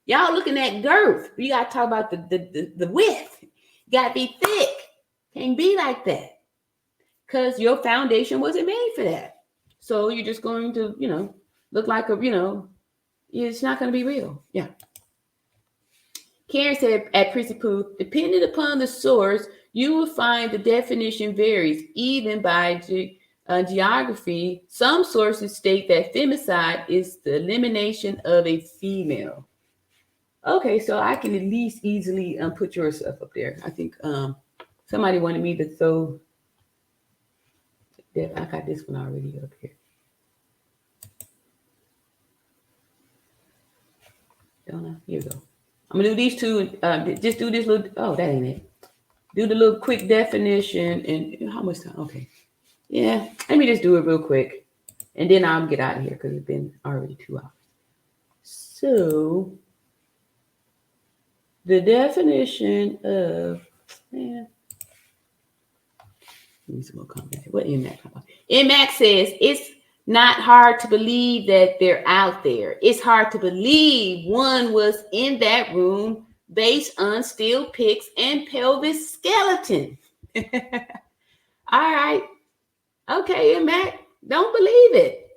Y'all looking at girth. You got to talk about the width. You got to be thick. Can't be like that because your foundation wasn't made for that. So you're just going to, look like it's not going to be real. Yeah. Karen said at Prissy Pooh, depending upon the source, you will find the definition varies even by geography. Some sources state that femicide is the elimination of a female. Okay, so I can at least easily put your stuff up there. I think somebody wanted me to throw. I got this one already up here. Don't know. Here we go. I'm gonna do these two. Just do this little. Oh, that ain't it. Do the little quick definition and how much time? Okay. Yeah. Let me just do it real quick, and then I'll get out of here because it's been already 2 hours. So the definition of Give me some more comments. What MAC? MAC says it's not hard to believe that they're out there. It's hard to believe one was in that room based on steel pics and pelvis skeleton. All right. Okay, MAC. Don't believe it.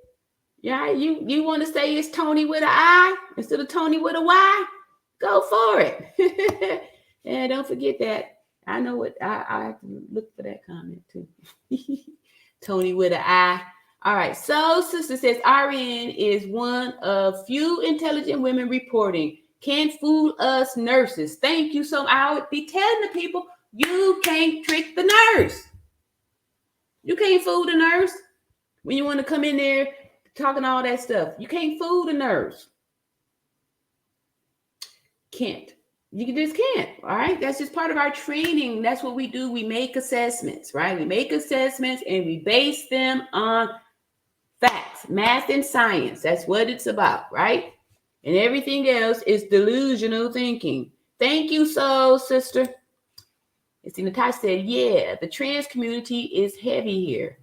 Yeah, you want to say it's Tony with an I instead of Tony with a Y? Go for it. And don't forget that. I know what I have to look for that comment too. Tony with an I. All right. So sister says RN is one of few intelligent women reporting. Can't fool us nurses. Thank you. So I would be telling the people, you can't trick the nurse. You can't fool the nurse when you want to come in there talking all that stuff. You can't fool the nurse. Can't. You just can't. All right. That's just part of our training. That's what we do. We make assessments, right? We make assessments and we base them on facts, math and science. That's what it's about, right? And everything else is delusional thinking. Thank you, so sister. And see, Natasha said, yeah, the trans community is heavy here.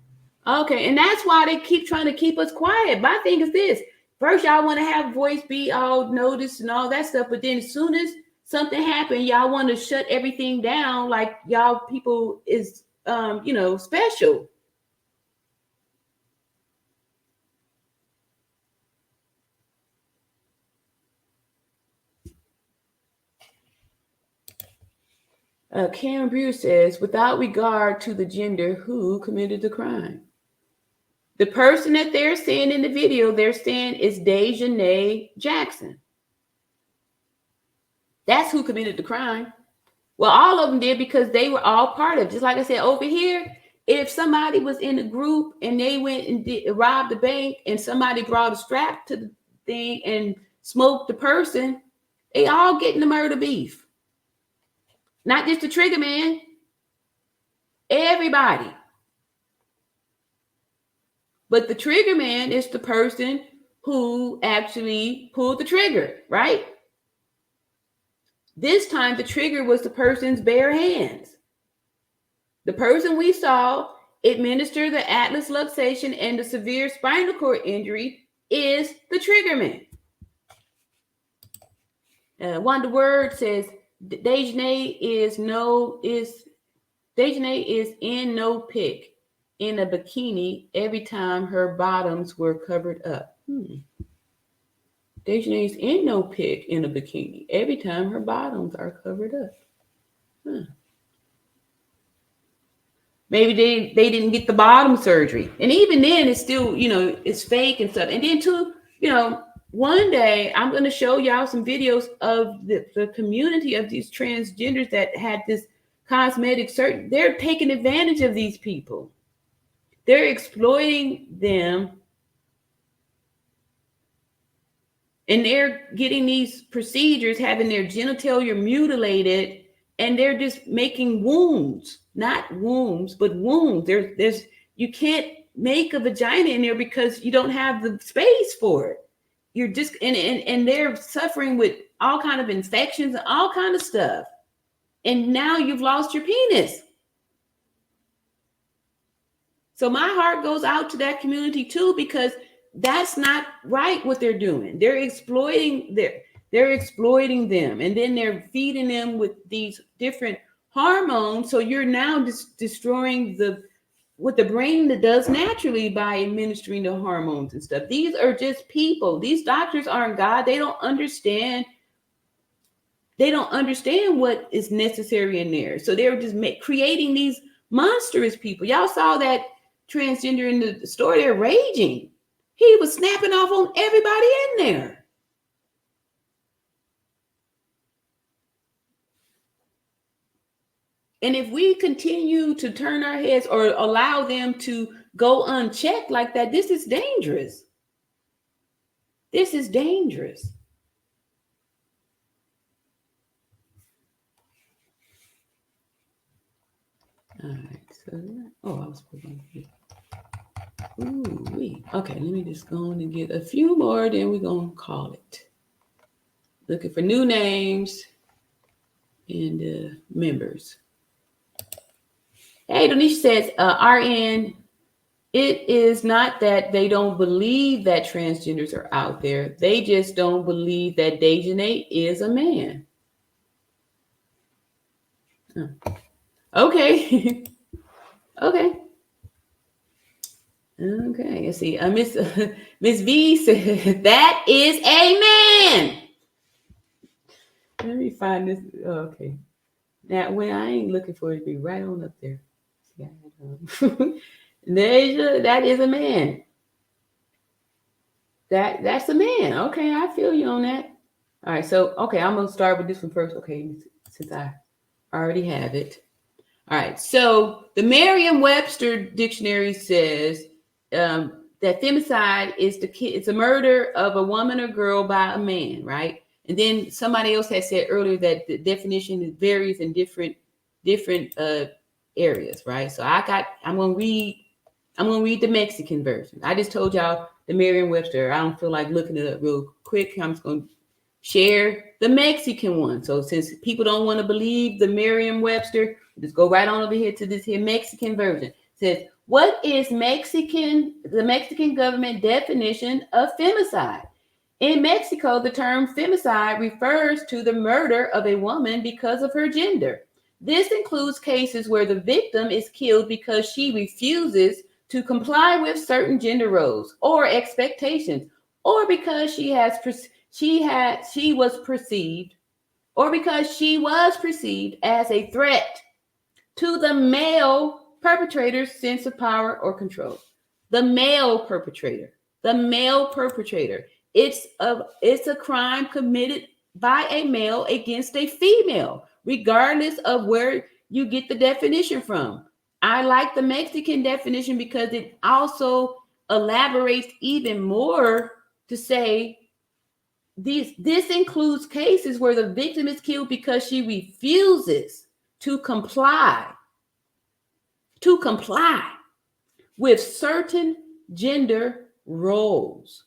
Okay. And that's why they keep trying to keep us quiet. My thing is this. First, y'all want to have voice be all noticed and all that stuff. But then as soon as something happened, y'all want to shut everything down like y'all people is, special. Karen Brewer says, without regard to the gender, who committed the crime? The person that they're saying in the video, they're saying is Dejanay Jackson. That's who committed the crime. Well, all of them did because they were all part of it. Just like I said, over here, if somebody was in a group and they went and robbed the bank and somebody brought a strap to the thing and smoked the person, they all getting the murder beef. Not just the trigger man. Everybody. But the trigger man is the person who actually pulled the trigger, right? This time, the trigger was the person's bare hands. The person we saw administer the atlas luxation and the severe spinal cord injury is the trigger man. Wanda Word says, Dejanay is in no pic in a bikini every time her bottoms were covered up. Dejanay's in no pic in a bikini every time her bottoms are covered up. Maybe they didn't get the bottom surgery. And even then it's still, it's fake and stuff. And then too, one day I'm going to show y'all some videos of the community of these transgenders that had this cosmetic surgery. They're taking advantage of these people. They're exploiting them. And they're getting these procedures, having their genitalia mutilated, and they're just making wounds, not wombs, but wounds. There's you can't make a vagina in there because you don't have the space for it. You're just and they're suffering with all kind of infections and all kind of stuff. And now you've lost your penis. So my heart goes out to that community too, because that's not right what they're doing. They're exploiting them, and then they're feeding them with these different hormones. So you're now destroying what the brain does naturally by administering the hormones and stuff. These are just people. These doctors aren't God. They don't understand. They don't understand what is necessary in there. So they're just creating these monstrous people. Y'all saw that transgender in the store. They're raging. He was snapping off on everybody in there. And if we continue to turn our heads or allow them to go unchecked like that, this is dangerous. This is dangerous. All right. So, I was putting here. Okay, let me just go on and get a few more, then we're going to call it. Looking for new names and members. Hey, Donisha says, RN, it is not that they don't believe that transgenders are out there. They just don't believe that Dejanay is a man. Okay. Okay. Okay, let's see. Miss V said, that is a man. Let me find this. Okay. Now, when I ain't looking for it to be right on up there. That is a man. That's a man. Okay, I feel you on that. All right, so, okay, I'm going to start with this one first. Okay, since I already have it. All right, so the Merriam-Webster dictionary says, that femicide is it's a murder of a woman or girl by a man, right? And then somebody else had said earlier that the definition varies in different areas, right? So I'm gonna read the Mexican version. I just told y'all the Merriam-Webster. I don't feel like looking it up real quick. I'm just gonna share the Mexican one. So since people don't want to believe the Merriam-Webster, just go right on over here to this here Mexican version. It says, what is the Mexican government definition of femicide? In Mexico, the term femicide refers to the murder of a woman because of her gender. This includes cases where the victim is killed because she refuses to comply with certain gender roles or expectations, or because she was perceived as a threat to the male perpetrator's sense of power or control. The male perpetrator. It's a crime committed by a male against a female, regardless of where you get the definition from. I like the Mexican definition because it also elaborates even more to say this includes cases where the victim is killed because she refuses to comply with certain gender roles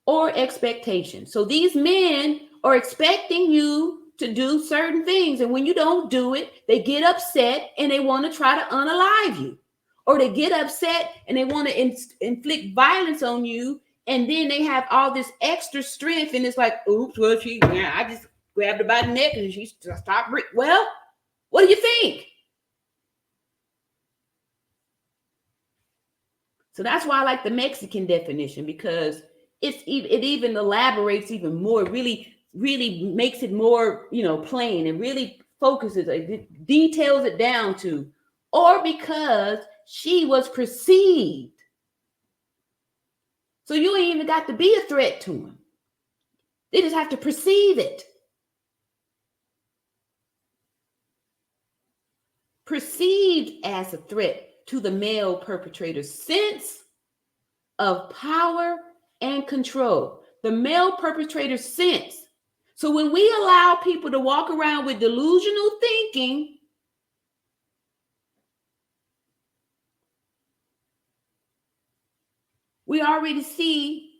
or expectations. So these men are expecting you to do certain things, and when you don't do it, they get upset and they want to try to unalive you, or they get upset and they want to inflict violence on you, and then they have all this extra strength, and it's like, oops, well, I just grabbed her by the neck and she stopped. Well, what do you think? So that's why I like the Mexican definition, because it even elaborates even more, really makes it more, plain, and really focuses, it details it down to or because she was perceived. So you ain't even got to be a threat to them. They just have to perceive it. Perceived as a threat to the male perpetrator's sense of power and control. The male perpetrator's sense. So when we allow people to walk around with delusional thinking, we already see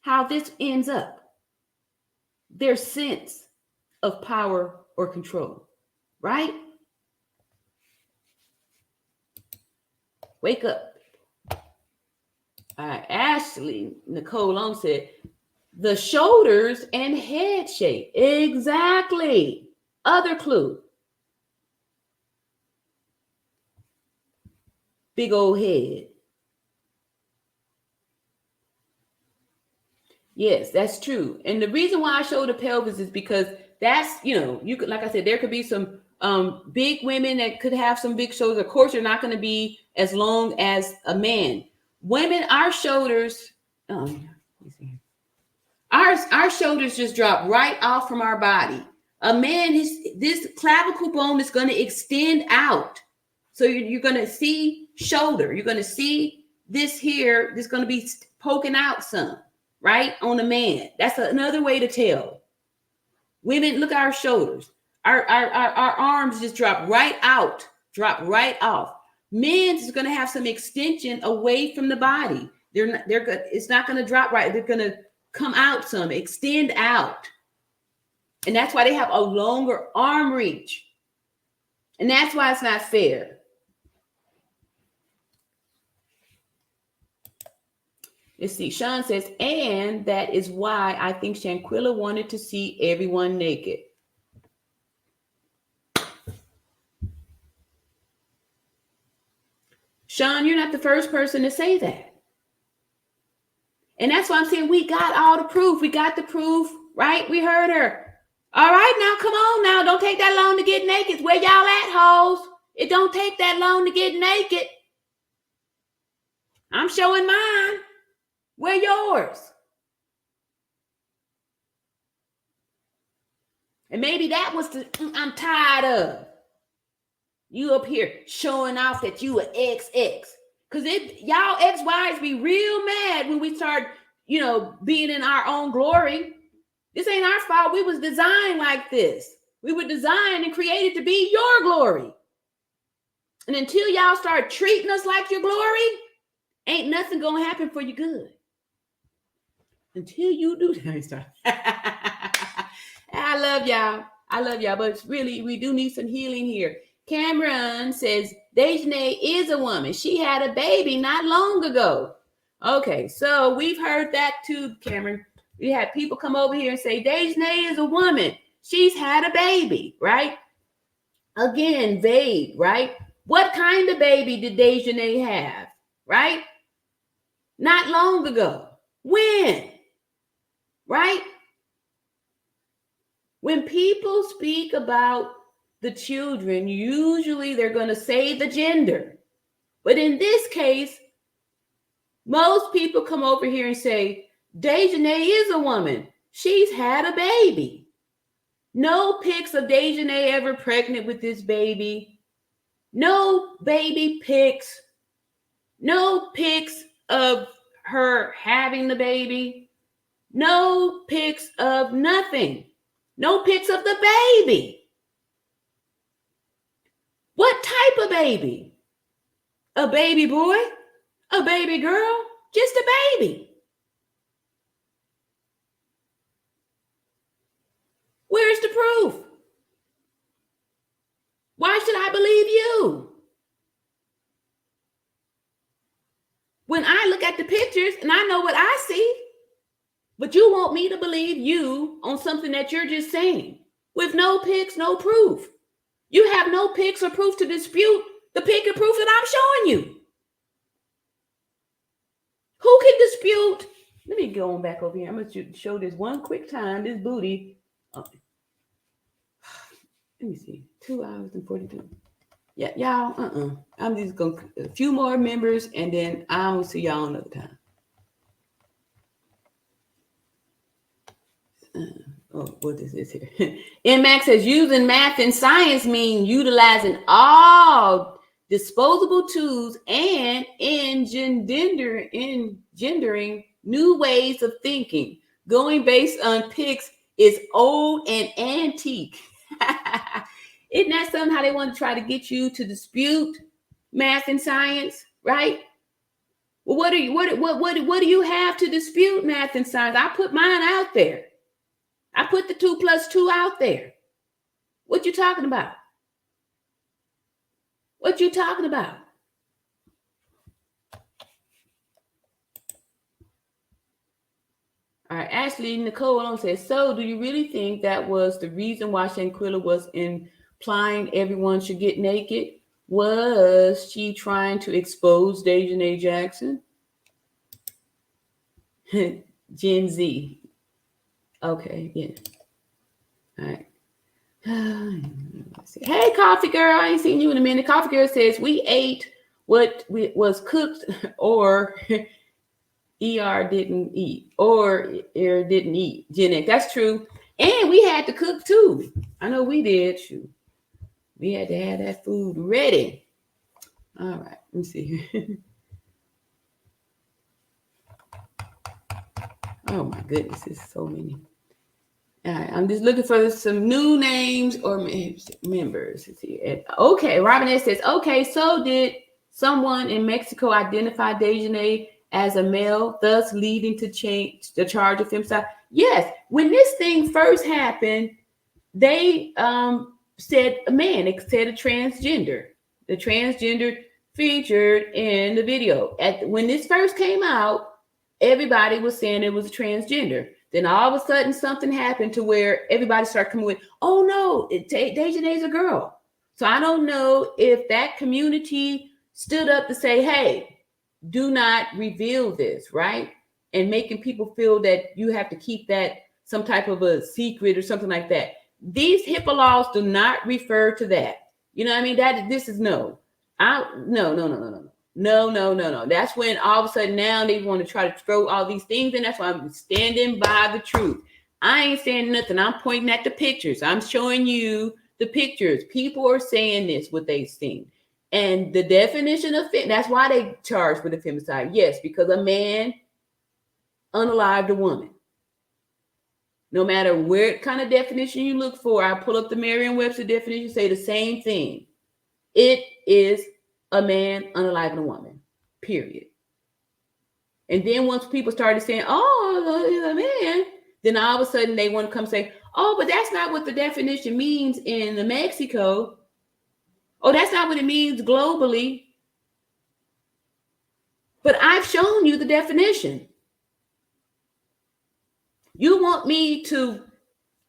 how this ends up. Their sense of power or control, right? Wake up. Ashley Nicole Long said, the shoulders and head shape. Exactly. Other clue. Big old head. Yes, that's true. And the reason why I show the pelvis is because that's, you could, like I said, there could be some big women that could have some big shoulders. Of course, you're not going to be as long as a man. Women, our shoulders, our shoulders just drop right off from our body. A man, this clavicle bone is going to extend out. So you're going to see shoulder. You're going to see this here. This is going to be poking out some, right? On a man. That's another way to tell. Women, look at our shoulders. Our arms just drop right out, drop right off. Men is going to have some extension away from the body. It's not going to drop right. They're going to come out some, extend out. And that's why they have a longer arm reach. And that's why it's not fair. Let's see. Sean says, and that is why I think Shanquilla wanted to see everyone naked. Sean, you're not the first person to say that. And that's why I'm saying we got all the proof. We got the proof, right? We heard her. All right, now, come on now. Don't take that long to get naked. Where y'all at, hoes? It don't take that long to get naked. I'm showing mine. Where yours? And maybe that was the I'm tired of. You up here showing off that you an XX. Because y'all ex-wives be real mad when we start, being in our own glory. This ain't our fault. We was designed like this. We were designed and created to be your glory. And until y'all start treating us like your glory, ain't nothing gonna happen for you good. Until you do that. I love y'all. But really, we do need some healing here. Cameron says, Dejanay is a woman. She had a baby not long ago. Okay, so we've heard that too, Cameron. We had people come over here and say, Dejanay is a woman. She's had a baby, right? Again, vague, right? What kind of baby did Dejanay have, right? Not long ago. When? Right? When people speak about the children, usually they're going to say the gender. But in this case, most people come over here and say, Dejanay is a woman. She's had a baby. No pics of Dejanay ever pregnant with this baby. No baby pics. No pics of her having the baby. No pics of nothing. No pics of the baby. What type of baby? A baby boy? A baby girl? Just a baby. Where's the proof? Why should I believe you? When I look at the pictures and I know what I see, but you want me to believe you on something that you're just saying with no pics, no proof. You have no pics or proof to dispute the pic and proof that I'm showing you. Who can dispute? Let me go on back over here. I'm going to show this one quick time. This booty. Oh. Let me see. 2 hours and 42. Yeah, y'all. I'm just gonna a few more members, and then I will see y'all another time. What is this here? MX says using math and science mean utilizing all disposable tools and engendering new ways of thinking. Going based on pics is old and antique. Isn't that something how they want to try to get you to dispute math and science, right? Well, what do you have to dispute math and science? I put mine out there. I put the 2 + 2 out there. What you talking about? What you talking about? All right, Ashley Nicole says, so do you really think that was the reason why Shanquilla was implying everyone should get naked? Was she trying to expose Dejanay Jackson? Gen Z. Okay, yeah. All right. Hey, Coffee Girl, I ain't seen you in a minute. Coffee Girl says, we ate what was cooked or ER didn't eat or ER didn't eat. Gen X, that's true. And we had to cook too. I know we did. Shoot. We had to have that food ready. All right, let me see here. Oh my goodness, there's so many. All right, I'm just looking for some new names or members. Okay, Robin S says, okay, so did someone in Mexico identify Dejanay as a male, thus leading to change the charge of femicide? Yes, when this thing first happened, they said a man, they said a transgender. The transgender featured in the video. When this first came out, everybody was saying it was a transgender. Then all of a sudden something happened to where everybody started coming with, oh no, Dejanay's a girl. So I don't know if that community stood up to say, hey, do not reveal this, right? And making people feel that you have to keep that some type of a secret or something like that. These HIPAA laws do not refer to that. You know what I mean? This is no. No. That's when all of a sudden now they want to try to throw all these things in. That's why I'm standing by the truth. I ain't saying nothing. I'm pointing at the pictures. I'm showing you the pictures. People are saying this, what they've seen. And the definition of that's why they charge for the femicide. Yes, because a man unalived a woman. No matter where kind of definition you look for, I pull up the Merriam-Webster definition, say the same thing. It is a man unaliving a woman, period. And then once people started saying, oh, he's a man, then all of a sudden they want to come say, oh, but that's not what the definition means in Mexico. Oh, that's not what it means globally. But I've shown you the definition. You want me to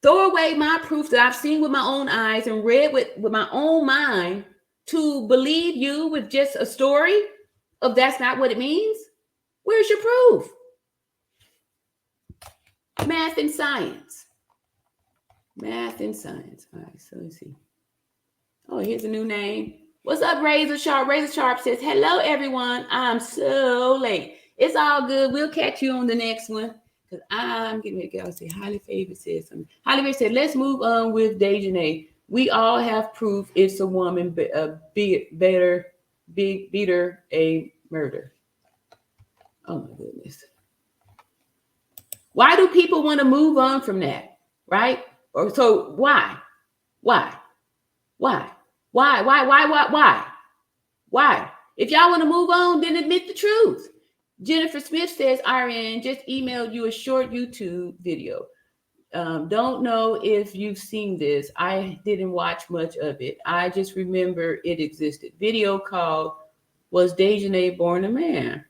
throw away my proof that I've seen with my own eyes and read with my own mind to believe you with just a story of that's not what it means? Where's your proof? Math and science. Math and science. All right, so let's see. Oh, here's a new name. What's up, Razor Sharp? Razor Sharp says, hello, everyone. I'm so late. It's all good. We'll catch you on the next one. Because I'm getting ready to go. Say, Highly Favored says something. Highly Favored said, let's move on with Dejanay. We all have proof it's a woman beater a murder. Oh, my goodness. Why do people want to move on from that? Right? Or so why? If y'all want to move on, then admit the truth. Jennifer Smith says, RN just emailed you a short YouTube video. Don't know if you've seen this. I didn't watch much of it. I just remember it existed. Video called Was Dejanay Born a Man?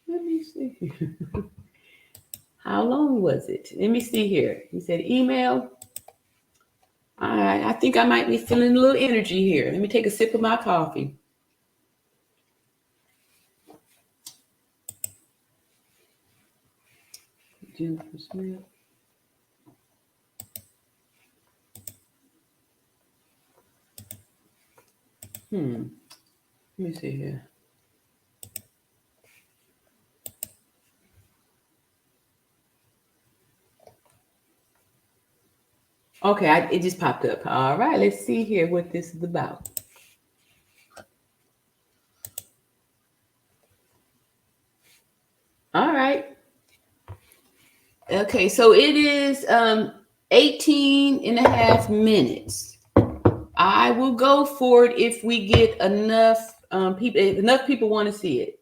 Let me see. How long was it? Let me see here. He said email. I think I might be feeling a little energy here. Let me take a sip of my coffee. Jennifer Smith. Let me see here. Okay, it just popped up. All right, let's see here what this is about. All right. Okay, so it is 18 and a half minutes. I will go for it if we get enough people. If enough people want to see it.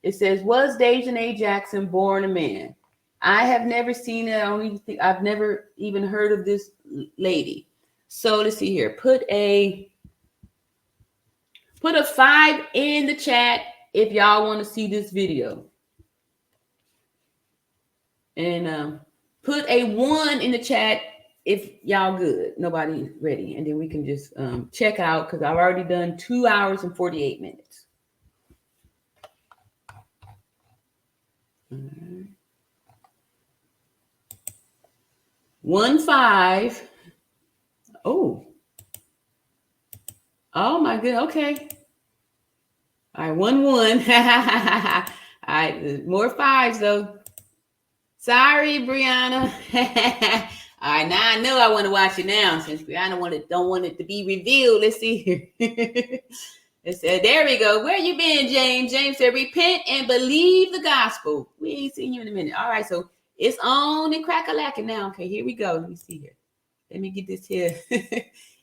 It says, "Was Dejanay Jackson born a man?" I have never seen it. I don't even think I've never even heard of this lady. So let's see here. Put a 5 in the chat if y'all want to see this video, and put a 1 in the chat if y'all good. Nobody ready, and then we can just check out because I've already done 2 hours and 48 minutes. 1 5. Oh my good. Okay. All right, 1 1. All right, more 5s though. Sorry, Brianna. All right, now I know I want to watch it now since Brianna don't want it to be revealed. Let's see here. It said, there we go. Where you been, James? James said, repent and believe the gospel. We ain't seen you in a minute. All right, so it's on and crack-a-lacking now. Okay, here we go. Let me see here. Let me get this here.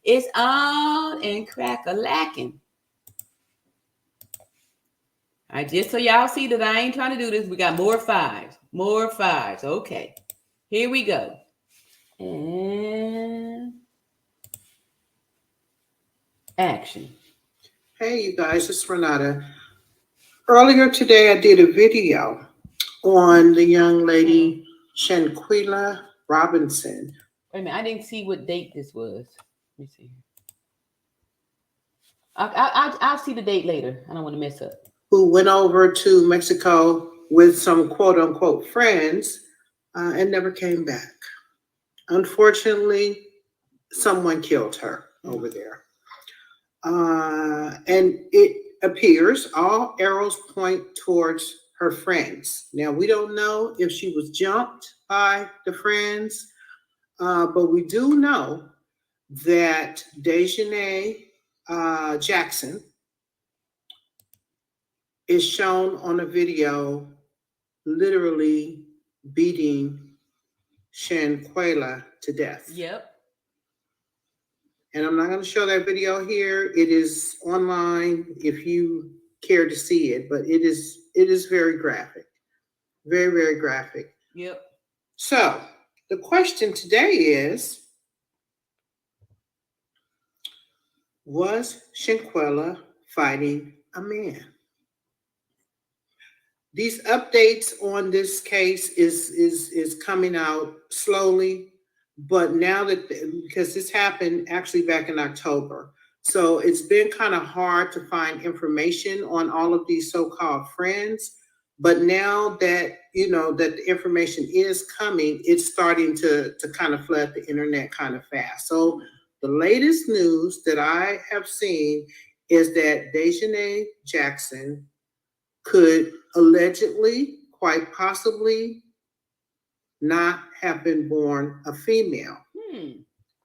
It's on and crack-a-lacking. All right, just so y'all see that I ain't trying to do this, we got more 5s. More 5s. Okay, here we go. And action. Hey, you guys, it's Renata. Earlier today, I did a video on the young lady, Shanquilla Robinson. Wait a minute, I didn't see what date this was. Let me see. I'll see the date later. I don't want to mess up. Who went over to Mexico with some quote unquote friends and never came back. Unfortunately, someone killed her over there. And it appears all arrows point towards her friends. Now, we don't know if she was jumped by the friends, but we do know that Dejanay Jackson is shown on a video literally beating Shanquella to death. Yep. And I'm not going to show that video here. It is online if you care to see it, but it is very graphic. Very, very graphic. Yep. So the question today is, was Shanquella fighting a man? These updates on this case is coming out slowly, but now that, because this happened actually back in October, so it's been kind of hard to find information on all of these so-called friends. But now that that the information is coming, it's starting to kind of flood the internet kind of fast. So the latest news that I have seen is that Dejanay Jackson could allegedly, quite possibly, not have been born a female,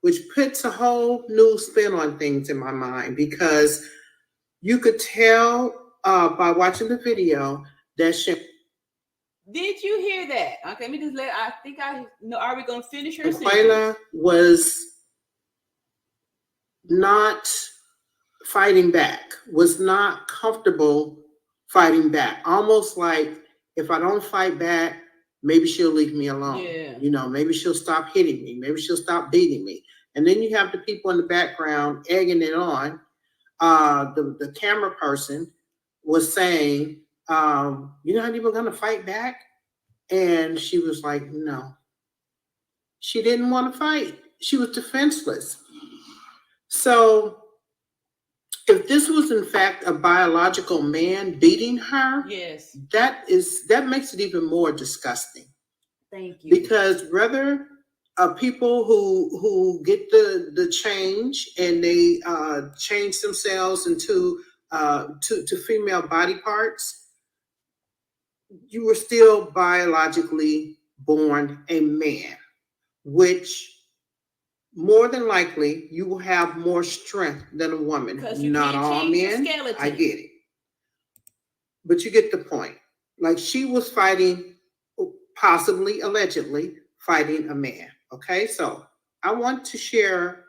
which puts a whole new spin on things in my mind, because you could tell by watching the video that she... Did you hear that? Okay, let me just I think I know. Are we going to finish her sentence? Shanquella was not fighting back, was not comfortable fighting back. Almost like, if I don't fight back, maybe she'll leave me alone. Yeah. Maybe she'll stop hitting me. Maybe she'll stop beating me. And then you have the people in the background egging it on. The camera person was saying, you're not even going to fight back? And she was like, no. She didn't want to fight. She was defenseless. So if this was in fact a biological man beating her, yes, that makes it even more disgusting. Thank you. Because whether people who get the change and they change themselves into to female body parts, you were still biologically born a man, which more than likely you will have more strength than a woman. Because you Not can't all change your men. skeleton. I get it, but you get the point. Like she was fighting, possibly, allegedly fighting a man. Okay, so I want to share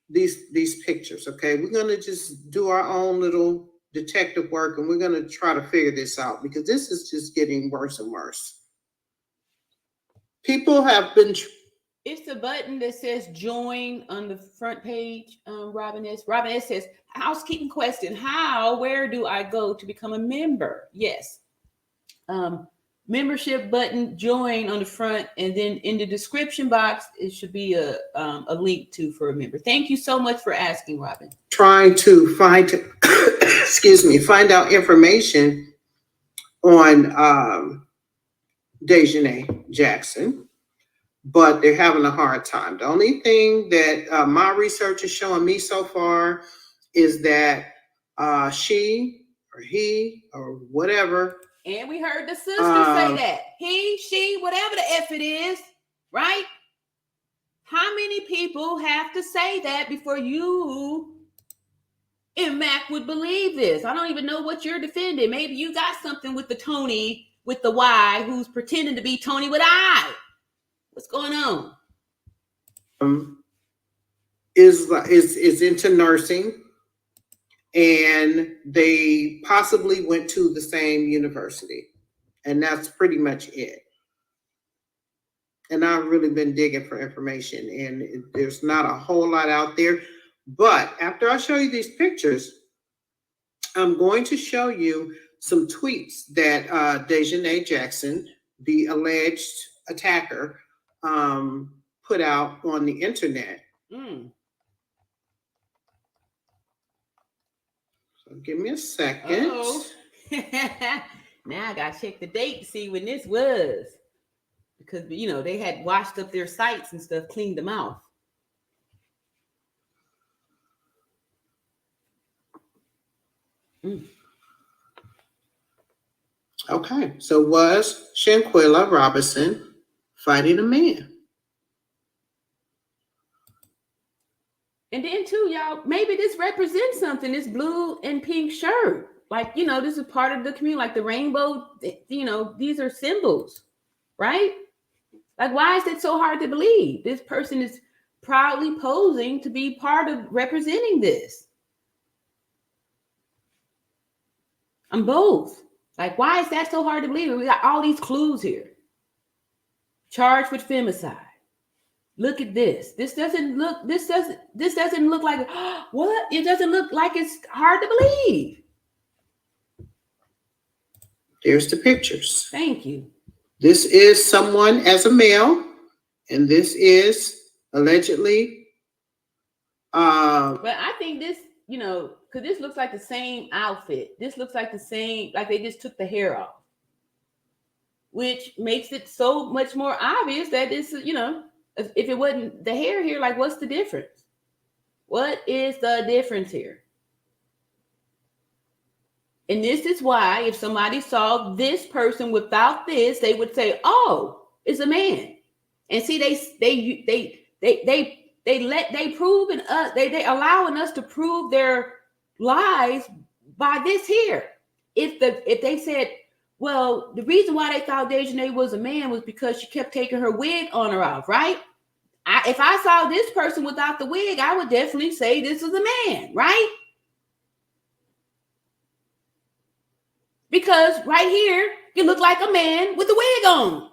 these pictures. Okay, we're gonna just do our own little detective work, and we're gonna try to figure this out because this is just getting worse and worse. People have been. It's the button that says join on the front page, Robin S. Robin S says, housekeeping question. Where do I go to become a member? Yes. Membership button, join on the front, and then in the description box, it should be a link for a member. Thank you so much for asking, Robin. Trying to find, find out information on Dejanay Jackson, but they're having a hard time. The only thing that my research is showing me so far is that she or he or whatever. And we heard the sister say that. He, she, whatever the F it is, right? How many people have to say that before you and Mac would believe this? I don't even know what you're defending. Maybe you got something with the Tony with the Y who's pretending to be Tony with I. What's going on? Is into nursing, and they possibly went to the same university, and that's pretty much it. And I've really been digging for information, and there's not a whole lot out there. But after I show you these pictures, I'm going to show you some tweets that Dejanay Jackson, the alleged attacker, put out on the internet. So give me a second. Now I gotta check the date to see when this was, because they had washed up their sites and stuff, cleaned them out. Okay, so was Shanquella Robinson fighting a man? And then too, y'all, maybe this represents something, this blue and pink shirt. Like, this is part of the community, like the rainbow, these are symbols, right? Like, why is it so hard to believe? This person is proudly posing to be part of representing this. I'm both. Like, why is that so hard to believe? We got all these clues here. Charged with femicide. Look at this. This doesn't look like what? It doesn't look like it's hard to believe. There's the pictures. Thank you. This is someone as a male, and this is allegedly. But I think this, because this looks like the same outfit. This looks like the same, like they just took the hair off, which makes it so much more obvious that this is, if it wasn't the hair here, like, what's the difference? What is the difference here? And this is why if somebody saw this person without this, they would say, "Oh, it's a man." And see, they proving us, they allowing us to prove their lies by this here. If they said, well, the reason why they thought Dejanay was a man was because she kept taking her wig on or off, right? If I saw this person without the wig, I would definitely say this is a man, right? Because right here, you look like a man with a wig on.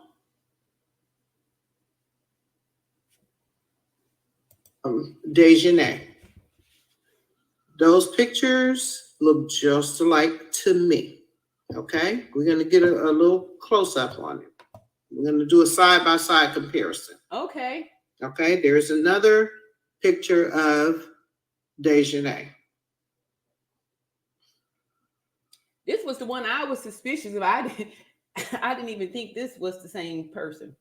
Dejanay. Those pictures look just alike to me. Okay, we're gonna get a little close up on it. We're gonna do a side-by-side comparison. Okay. Okay, there's another picture of Dejanay. This was the one I was suspicious of. I didn't even think this was the same person.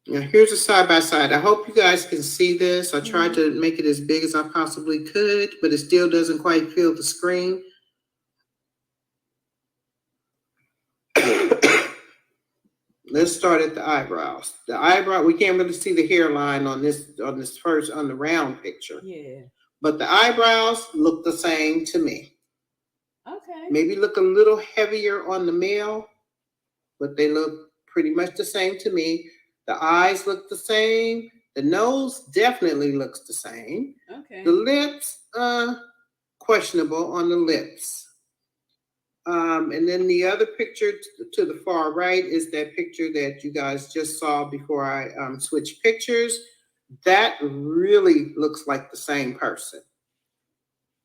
Now here's a side by side. I hope you guys can see this. I tried to make it as big as I possibly could, but it still doesn't quite fill the screen. Let's start at the eyebrows. The eyebrow, we can't really see the hairline on this first, on the round picture. Yeah. But the eyebrows look the same to me. Okay. Maybe look a little heavier on the male, but they look pretty much the same to me. The eyes look the same. The nose definitely looks the same. Okay. The lips, questionable on the lips. And then the other picture to the far right is that picture that you guys just saw before I switched pictures. That really looks like the same person.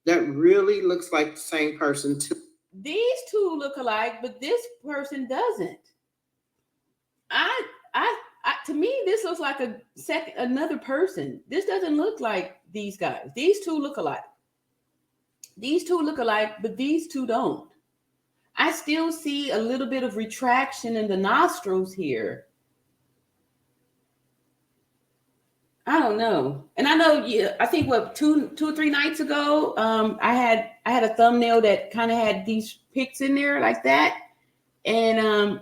That really looks like the same person too. These two look alike, but this person doesn't. To me, this looks like another person. This doesn't look like these guys. These two look alike. These two look alike, but these two don't. I still see a little bit of retraction in the nostrils here. I don't know. And I know, I think two or three nights ago, I had a thumbnail that kind of had these pics in there like that. And,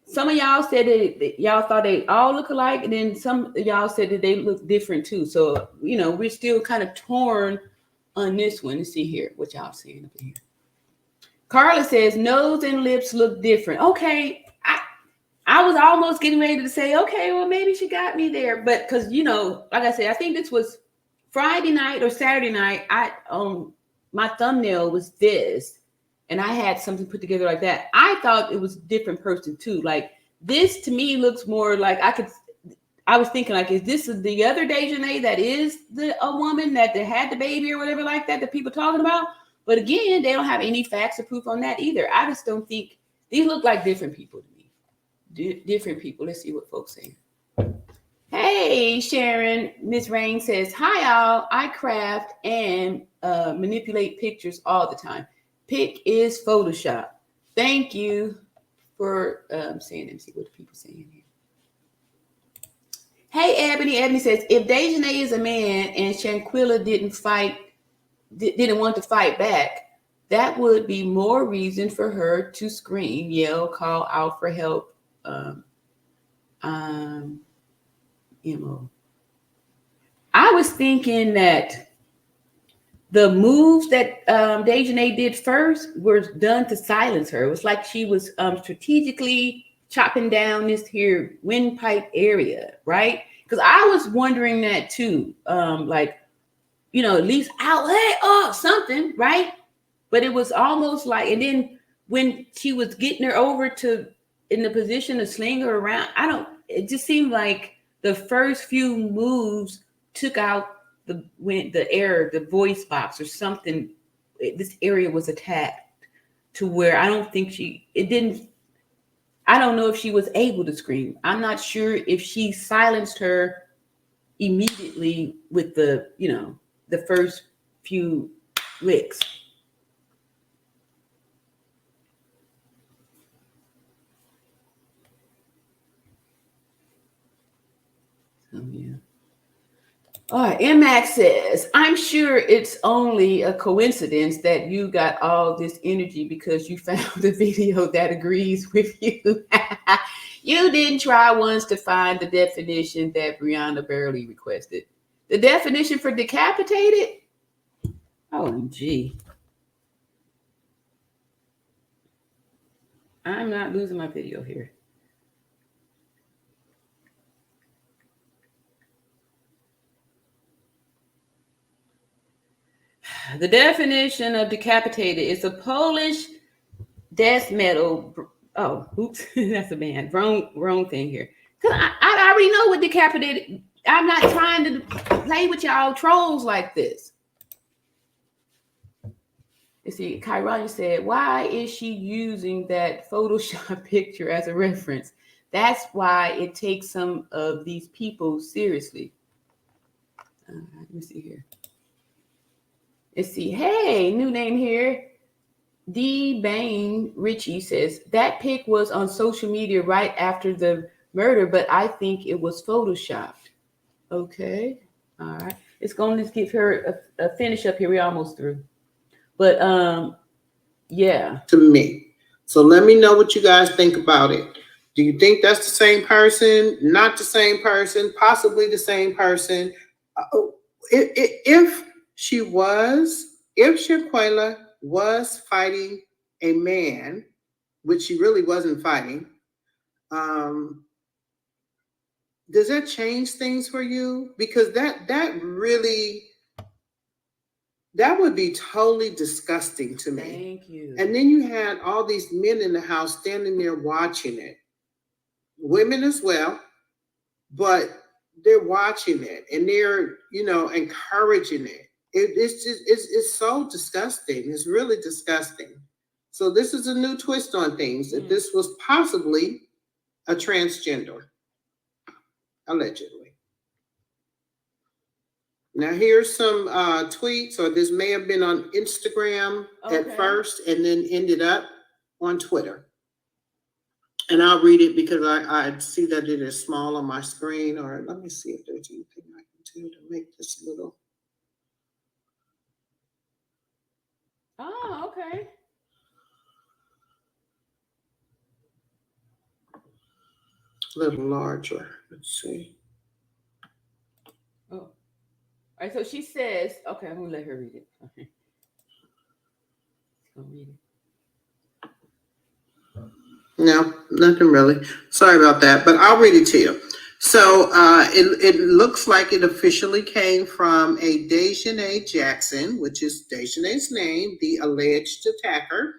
some of y'all said that y'all thought they all look alike. And then some of y'all said that they look different too. So, we're still kind of torn on this one. Let's see here what y'all saying up here. Carla says nose and lips look different. Okay. I was almost getting ready to say, okay, well, maybe she got me there. But because, like I said, I think this was Friday night or Saturday night. My thumbnail was this, and I had something put together like that. I thought it was a different person too. Like this to me looks more like I was thinking like, is this the other Dejanay that is a woman that had the baby or whatever like that people talking about? But again, they don't have any facts or proof on that either. I just don't think these look like different people to me. Different people. Let's see what folks say. Hey, Sharon. Miss Rain says, hi, all. I craft and manipulate pictures all the time. Pic is Photoshop. Thank you for saying that. See what the people saying here. Hey, Ebony. Ebony says, if Dejanay is a man and Shanquilla didn't want to fight back, that would be more reason for her to scream, yell, call out for help. I was thinking that the moves that Dejanay did first were done to silence her. It was like she was strategically chopping down this here windpipe area, right? Because I was wondering that too. At least out, something, right? But it was almost like, and then when she was getting her over in the position to sling her around, it just seemed like the first few moves took out the air, the voice box or something. This area was attacked to where I don't know if she was able to scream. I'm not sure if she silenced her immediately with the first few licks. Oh, yeah. All right. MX says, I'm sure it's only a coincidence that you got all this energy because you found a video that agrees with you. You didn't try once to find the definition that Brianna barely requested. The definition for decapitated? OMG. I'm not losing my video here. The definition of decapitated is a Polish death metal. Oh, oops, that's a band. Wrong thing here. Cause I already know what decapitated. I'm not trying to play with y'all trolls like this. You see, Kyrania said, why is she using that Photoshop picture as a reference? That's why it takes some of these people seriously. Let me see here. Let's see. Hey, new name here. D. Bain Richie says that pic was on social media right after the murder, but I think it was photoshopped. Okay. All right. It's going to give her a finish up here. We're almost through. But yeah. To me. So let me know what you guys think about it. Do you think that's the same person? Not the same person? Possibly the same person? If Shanquella was fighting a man, which she really wasn't fighting, does that change things for you? Because that really, that would be totally disgusting to me. Thank you. And then you had all these men in the house standing there watching it. Women as well, but they're watching it and they're, encouraging it. It's so disgusting. It's really disgusting. So this is a new twist on things. That this was possibly a transgender, allegedly. Now here's some tweets, or this may have been on Instagram at first and then ended up on Twitter. And I'll read it because I see that it is small on my screen. Or let me see if there's anything I can do to make this little. Oh, okay. A little larger. Let's see. Oh. All right, so she says, okay, I'm going to let her read it. Okay. She's going to read it. No, nothing really. Sorry about that, but I'll read it to you. So it looks like it officially came from a Dejanay Jackson, which is Dejanay's name, the alleged attacker.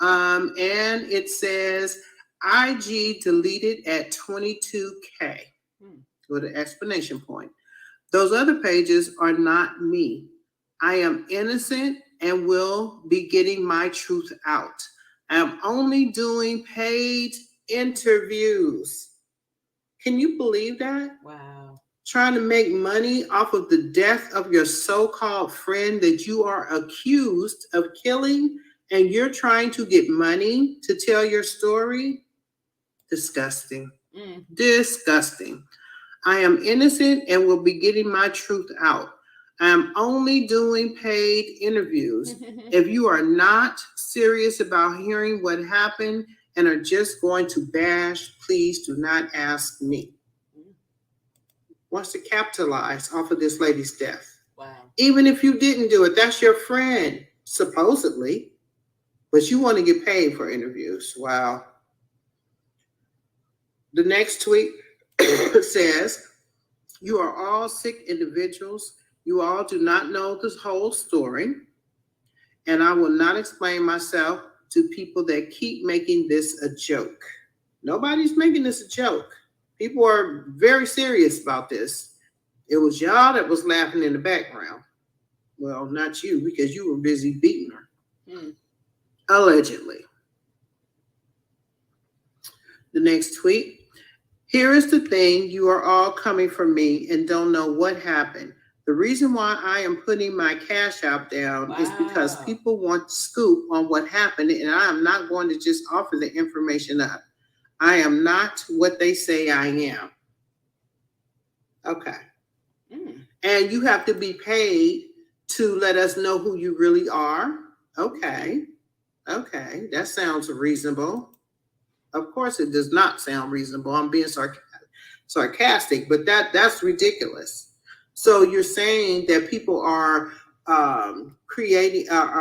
And it says, IG deleted at 22K with an exclamation point. Those other pages are not me. I am innocent and will be getting my truth out. I'm only doing paid interviews. Can you believe that? Wow. Trying to make money off of the death of your so-called friend that you are accused of killing, and you're trying to get money to tell your story? Disgusting. Disgusting. I am innocent and will be getting my truth out. I am only doing paid interviews. If you are not serious about hearing what happened and are just going to bash, please do not ask me. Wants to capitalize off of this lady's death. Wow. Even if you didn't do it, that's your friend, supposedly, but you want to get paid for interviews. Wow. The next tweet says, you are all sick individuals. You all do not know this whole story, and I will not explain myself to people that keep making this a joke. Nobody's making this a joke. People are very serious about this. It was y'all that was laughing in the background. Well, not you, because you were busy beating her. Allegedly. The next tweet. Here is the thing, you are all coming for me and don't know what happened. The reason why I am putting my cash out down is because people want to scoop on what happened, and I am not going to just offer the information up. I am not what they say I am. Okay. And you have to be paid to let us know who you really are. Okay. Okay. That sounds reasonable. Of course, it does not sound reasonable. I'm being sarcastic, but that's ridiculous. So you're saying that people are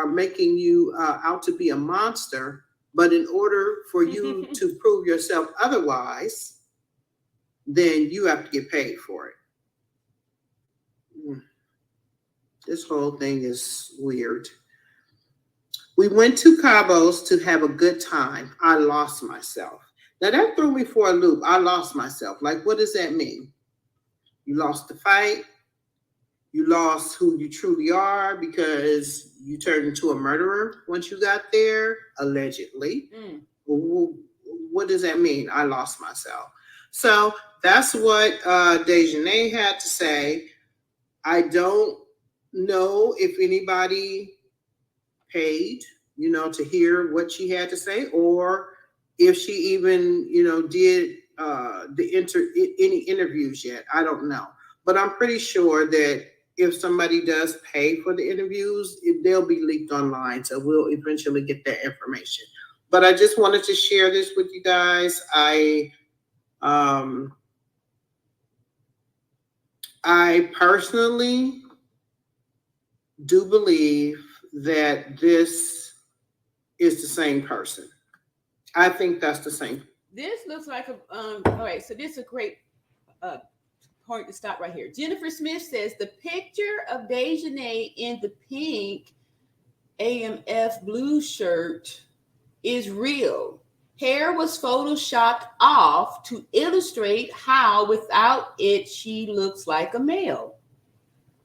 making you out to be a monster, but in order for you to prove yourself otherwise, then you have to get paid for it. This whole thing is weird. We went to Cabo's to have a good time. I lost myself. Now that threw me for a loop. I lost myself. Like, what does that mean? You lost the fight. You lost who you truly are because you turned into a murderer once you got there, allegedly. What does that mean? I lost myself. So that's what Dejanay had to say. I don't know if anybody paid, to hear what she had to say, or if she even, did any interviews yet. I don't know, but I'm pretty sure that if somebody does pay for the interviews, they'll be leaked online, so we'll eventually get that information. But I just wanted to share this with you guys. I personally do believe that this is the same person. I think that's the same. This looks like a all right. So this is a great point to stop right here. Jennifer Smith says the picture of Dejanay in the pink AMF blue shirt is real. Hair was photoshopped off to illustrate how without it she looks like a male.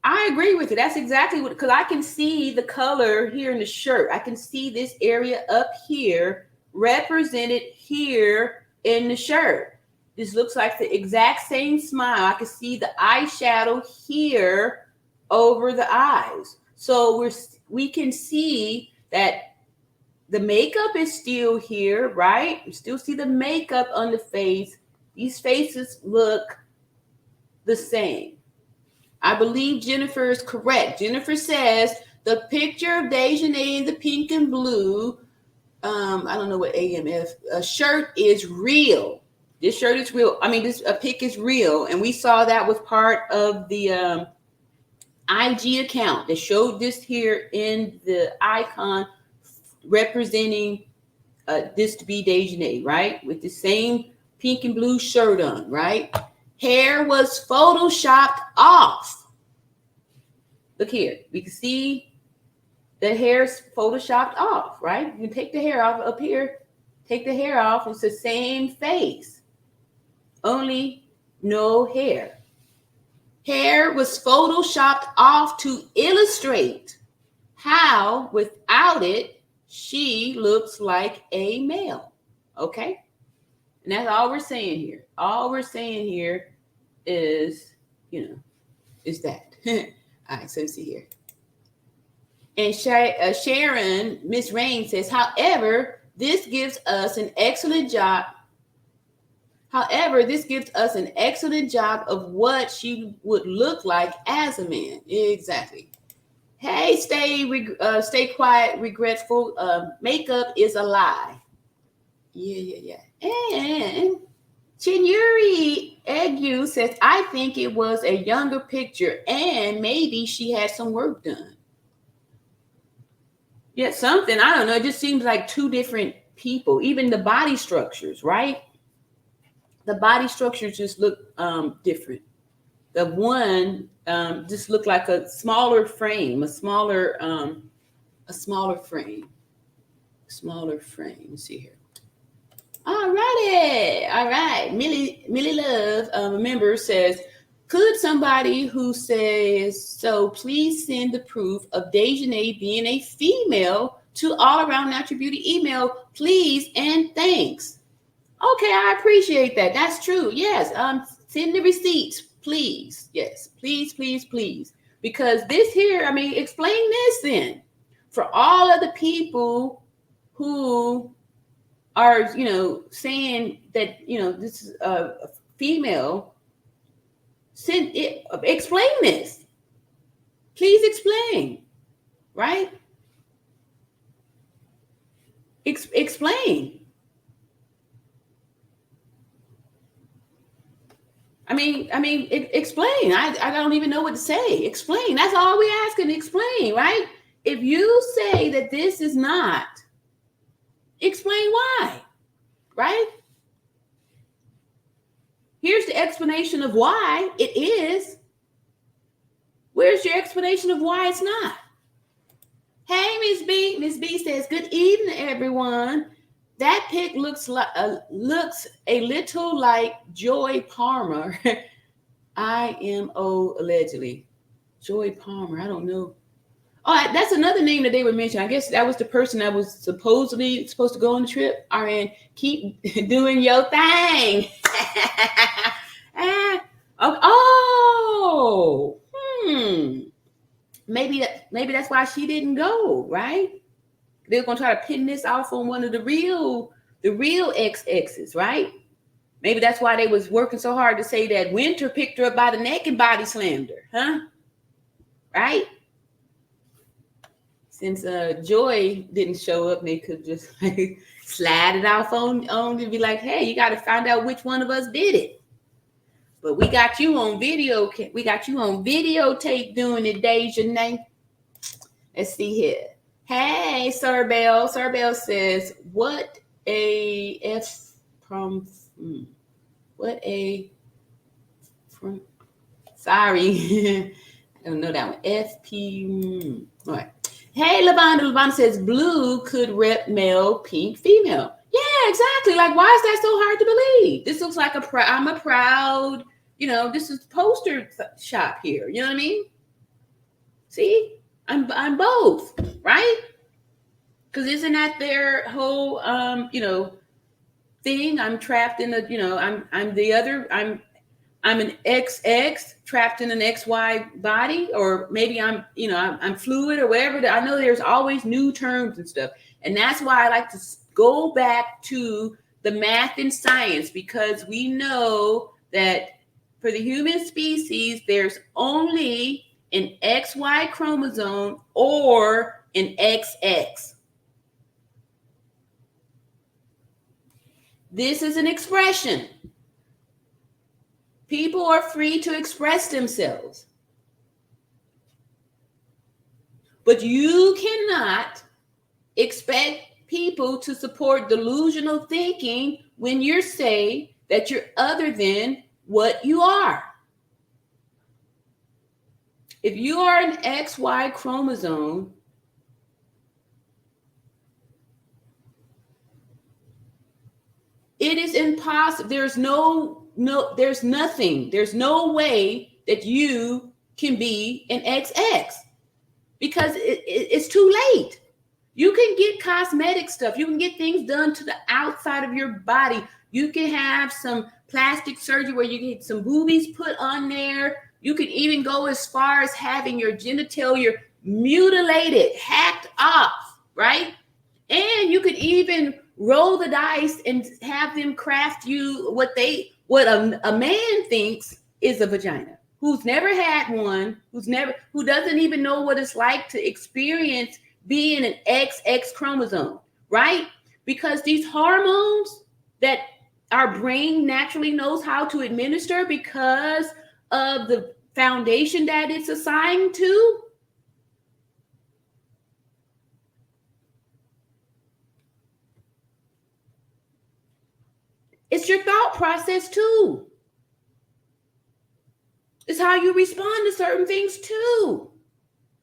I agree with it. That's exactly what, because I can see the color here in the shirt. I can see this area up here represented here in the shirt. This looks like the exact same smile. I can see the eyeshadow here over the eyes. So we can see that the makeup is still here, right? You still see the makeup on the face. These faces look the same. I believe Jennifer is correct. Jennifer says the picture of Dejanay in the pink and blue, I don't know what AMF, shirt is real. This shirt is real. I mean, this pic is real. And we saw that was part of the IG account that showed this here in the icon representing this to be Dejanay, right? With the same pink and blue shirt on, right? Hair was photoshopped off. Look here. We can see the hair's photoshopped off, right? You can take the hair off up here. Take the hair off. It's the same face. Only no hair. Hair was photoshopped off to illustrate how, without it, she looks like a male. Okay? And that's all we're saying here. All we're saying here is, is that. All right, so let's see here. And Sharon, Miss Rain says, however, this gives us an excellent job. However, this gives us an excellent job of what she would look like as a man. Exactly. Hey, stay quiet, regretful. Makeup is a lie. Yeah. And Chinyuri Egu says, I think it was a younger picture and maybe she had some work done. Yeah, something. I don't know. It just seems like two different people. Even the body structures, right? The body structures just look different. The one just looked like a smaller frame, a smaller frame. Let's see here. All right. Millie Love, a member, says, could somebody who says so please send the proof of Dejanay being a female to all around natural beauty email, please and thanks. Okay, I appreciate that. That's true. Yes. Send the receipts, please. Yes, please. Because this here, explain this then. For all of the people who are, saying that, this is a female, explain this. Please explain, right? Explain. Explain. I don't even know what to say. Explain. That's all we're asking. Explain, right? If you say that this is not, explain why, right? Here's the explanation of why it is. Where's your explanation of why it's not? Hey, Miss B. Miss B says, good evening, everyone. That pic looks a little like Joy Palmer. IMO allegedly. Joy Palmer. I don't know. Oh, that's another name that they were mentioning. I guess that was the person that was supposed to go on the trip. RN, keep doing your thing. Maybe that's why she didn't go, right? They're gonna try to pin this off on one of the real XXs, right? Maybe that's why they was working so hard to say that Winter picked her up by the neck and body slammed her, huh? Right? Since Joy didn't show up, they could just like slide it off on and be like, hey, you got to find out which one of us did it. But we got you on video. We got you on videotape doing it, Dejanay. Let's see here. Hey, Sir Bell. Sir Bell says, what a F from, what a from, sorry. I don't know that one. FP, all right. Hey, Lavonda. Lavonda says, blue could rep male, pink, female. Yeah, exactly. Like, why is that so hard to believe? This looks like I'm a proud, this is poster shop here. You know what I mean? See, I'm both, right? Because isn't that their whole, thing? I'm trapped in I'm the other, I'm an XX trapped in an XY body, or maybe I'm fluid or whatever. I know there's always new terms and stuff. And that's why I like to go back to the math and science, because we know that for the human species, there's only an XY chromosome or an XX. This is an expression. People are free to express themselves. But you cannot expect people to support delusional thinking when you say that you're other than what you are. If you are an XY chromosome, it is impossible. There's nothing. There's no way that you can be an XX, because it's too late. You can get cosmetic stuff. You can get things done to the outside of your body. You can have some plastic surgery where you get some boobies put on there. You can even go as far as having your genitalia mutilated, hacked off, right? And you could even roll the dice and have them craft you what a man thinks is a vagina, who's never had one, who doesn't even know what it's like to experience being an XX chromosome, right? Because these hormones that our brain naturally knows how to administer because of the foundation that it's assigned to, it's your thought process too. It's how you respond to certain things too.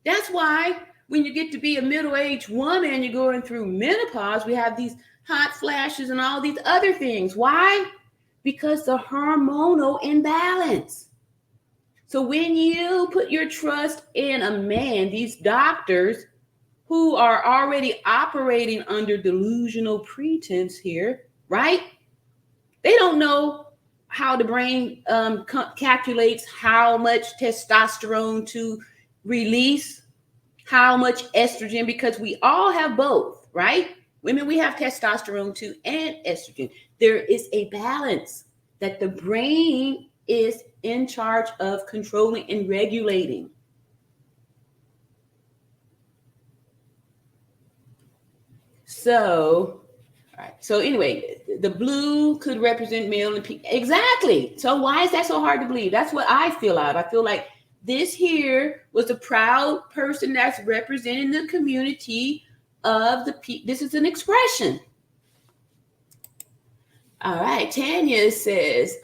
That's why when you get to be a middle-aged woman, you're going through menopause, we have these hot flashes and all these other things. Why? Because the hormonal imbalance. So when you put your trust in a man, these doctors who are already operating under delusional pretense here, right? They don't know how the brain calculates how much testosterone to release, how much estrogen, because we all have both, right? Women, we have testosterone too and estrogen. There is a balance that the brain is in charge of controlling and regulating. So, all right. So anyway, the blue could represent male and pink. Exactly. So why is that so hard to believe? That's what I feel out. I feel like this here was a proud person that's representing the community of the people. This is an expression. All right. Tanya says,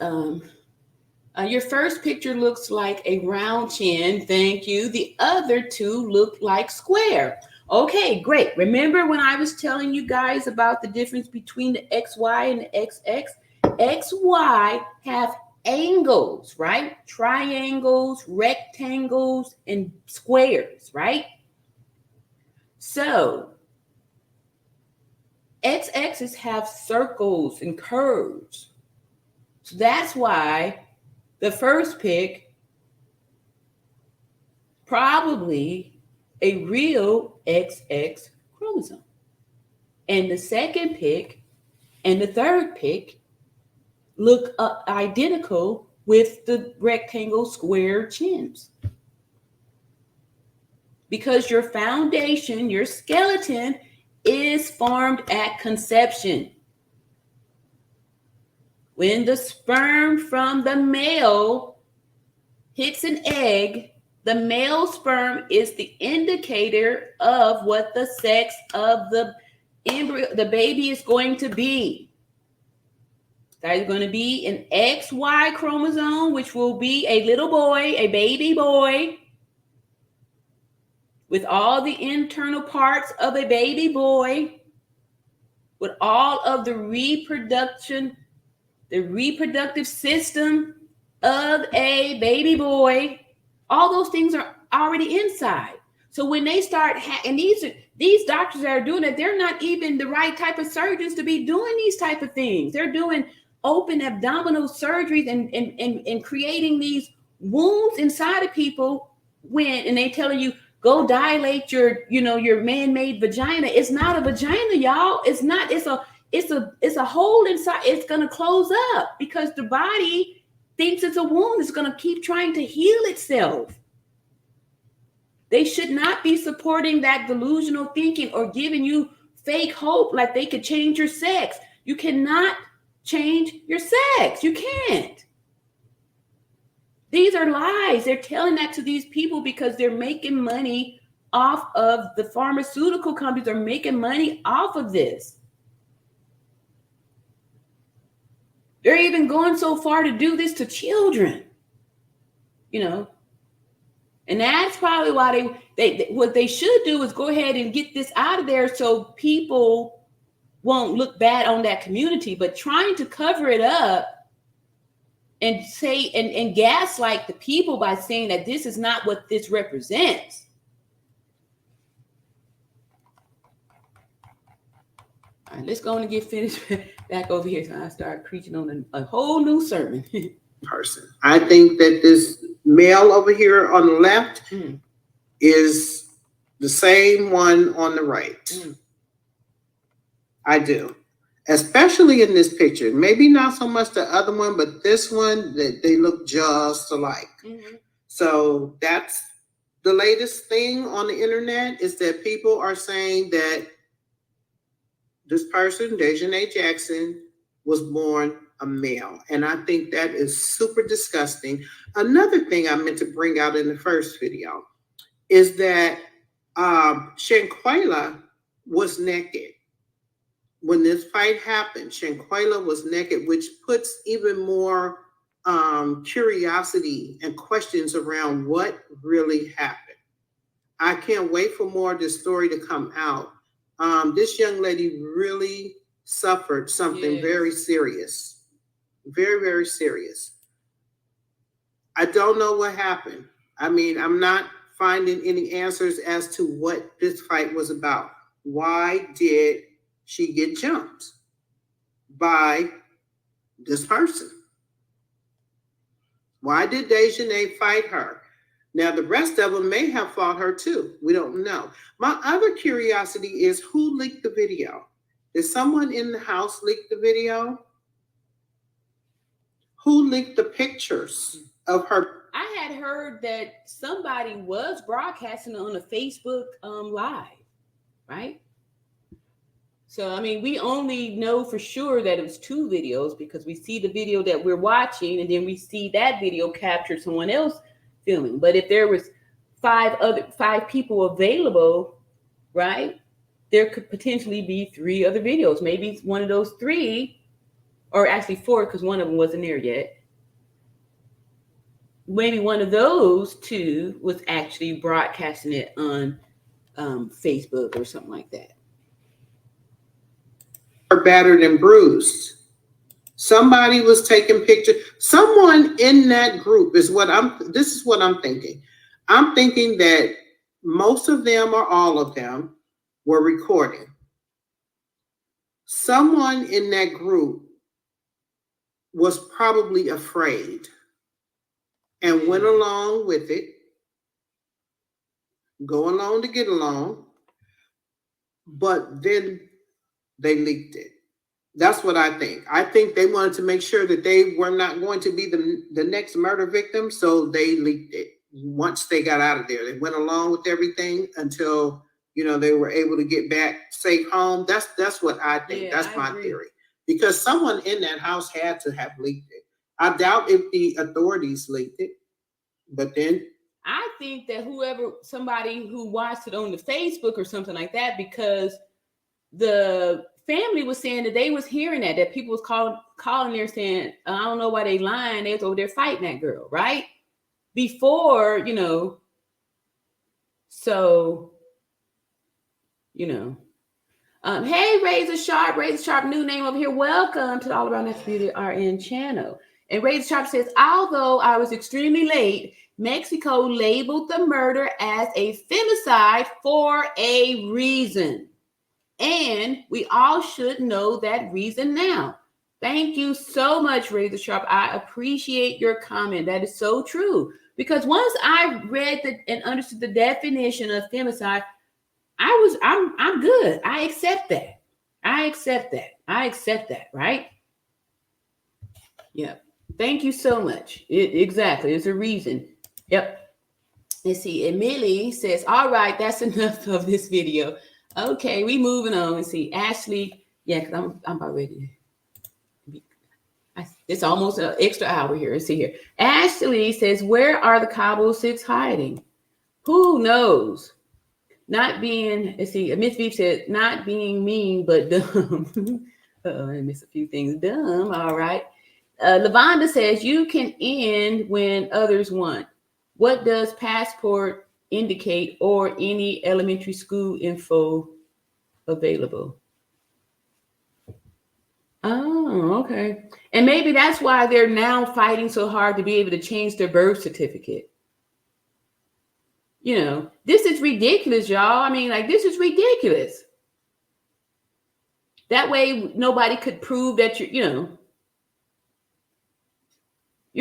your first picture looks like a round chin. Thank you. The other two look like square. Okay, great. Remember when I was telling you guys about the difference between the XY and the XX? XY have angles, right? Triangles, rectangles, and squares, right? So XXs have circles and curves. So that's why the first pick, probably a real XX chromosome. And the second pick and the third pick look identical with the rectangle square chins. Because your foundation, your skeleton, is formed at conception. When the sperm from the male hits an egg, the male sperm is the indicator of what the sex of the embryo, the baby, is going to be. That is going to be an XY chromosome, which will be a little boy, a baby boy, with all the internal parts of a baby boy, with all of the reproductive system of a baby boy. All those things are already inside. So when they start, and these doctors that are doing it, they're not even the right type of surgeons to be doing these type of things. They're doing open abdominal surgeries and creating these wounds inside of people and they telling you, go dilate your man-made vagina. It's not a vagina, y'all. It's not. It's a hole inside. It's gonna close up because the body thinks it's a wound. It's gonna keep trying to heal itself. They should not be supporting that delusional thinking or giving you fake hope like they could change your sex. You cannot change your sex. You can't. These are lies. They're telling that to these people because they're making money off of the pharmaceutical companies. Are making money off of this. They're even going so far to do this to children, and that's probably why they what they should do is go ahead and get this out of there so people won't look bad on that community. But trying to cover it up and say and gaslight the people by saying that this is not what this represents. All right, let's go on and get finished back over here. So I start preaching on a whole new sermon. Person. I think that this male over here on the left is the same one on the right. I do. Especially in this picture. Maybe not so much the other one, but this one, they look just alike. So that's the latest thing on the internet, is that people are saying that this person, Dejanay Jackson, was born a male. And I think that is super disgusting. Another thing I meant to bring out in the first video is that Shanquella was naked. When this fight happened, Shanquella was naked, which puts even more curiosity and questions around what really happened. I can't wait for more of this story to come out. This young lady really suffered something very serious. Very, very serious. I don't know what happened. I mean, I'm not finding any answers as to what this fight was about. Why did she get jumped by this person? Why did Dejanay fight her? Now, the rest of them may have fought her too. We don't know. My other curiosity is, who leaked the video? Did someone in the house leak the video? Who leaked the pictures of her? I had heard that somebody was broadcasting on a Facebook live, right? So, I mean, we only know for sure that it was 2 videos because we see the video that we're watching and then we see that video captured someone else filming. But if there was 5 people available, right, there could potentially be 3 other videos. Maybe it's one of those 3, or actually 4, because one of them wasn't there yet. Maybe one of those 2 was actually broadcasting it on Facebook or something like that. Or battered and bruised. Somebody was taking pictures. Someone in that group this is what I'm thinking. I'm thinking that most of them or all of them were recording. Someone in that group was probably afraid and went along with it, go along to get along, but then they leaked it. That's what I think. I think they wanted to make sure that they were not going to be the next murder victim, so they leaked it. Once they got out of there, they went along with everything until, you know, they were able to get back safe home. That's what I think. Yeah, that's I my agree. theory. Because someone in that house had to have leaked it. I doubt if the authorities leaked it, but then I think that somebody who watched it on the Facebook or something like that, because the family was saying that they was hearing that people was calling there saying, I don't know why they lying. They was over there fighting that girl, right? Before, you know, so, you know. Hey, Razor Sharp, new name over here. Welcome to the All Around Natural Beauty RN channel. And Razor Sharp says, although I was extremely late, Mexico labeled the murder as a femicide for a reason. And we all should know that reason now. Thank you so much, Razor Sharp. I appreciate your comment. That is so true. Because once I read and understood the definition of femicide, I'm good. I accept that. I accept that, right? Yeah. Thank you so much. Exactly. It's a reason. Yep. Let's see. And Millie says, all right, that's enough of this video. Okay, we moving on. Let's see. Ashley, yeah, because I'm about ready. It's almost an extra hour here. Let's see here. Ashley says, where are the Cabo 6 hiding? Who knows? Not being, let's see, Miss Beef said, not being mean, but dumb. I missed a few things. Dumb, all right. Lavonda says, you can end when others want. What does passport indicate or any elementary school info available? Oh, okay. And maybe that's why they're now fighting so hard to be able to change their birth certificate. You know, this is ridiculous, y'all. I mean, like, this is ridiculous. That way, nobody could prove that you're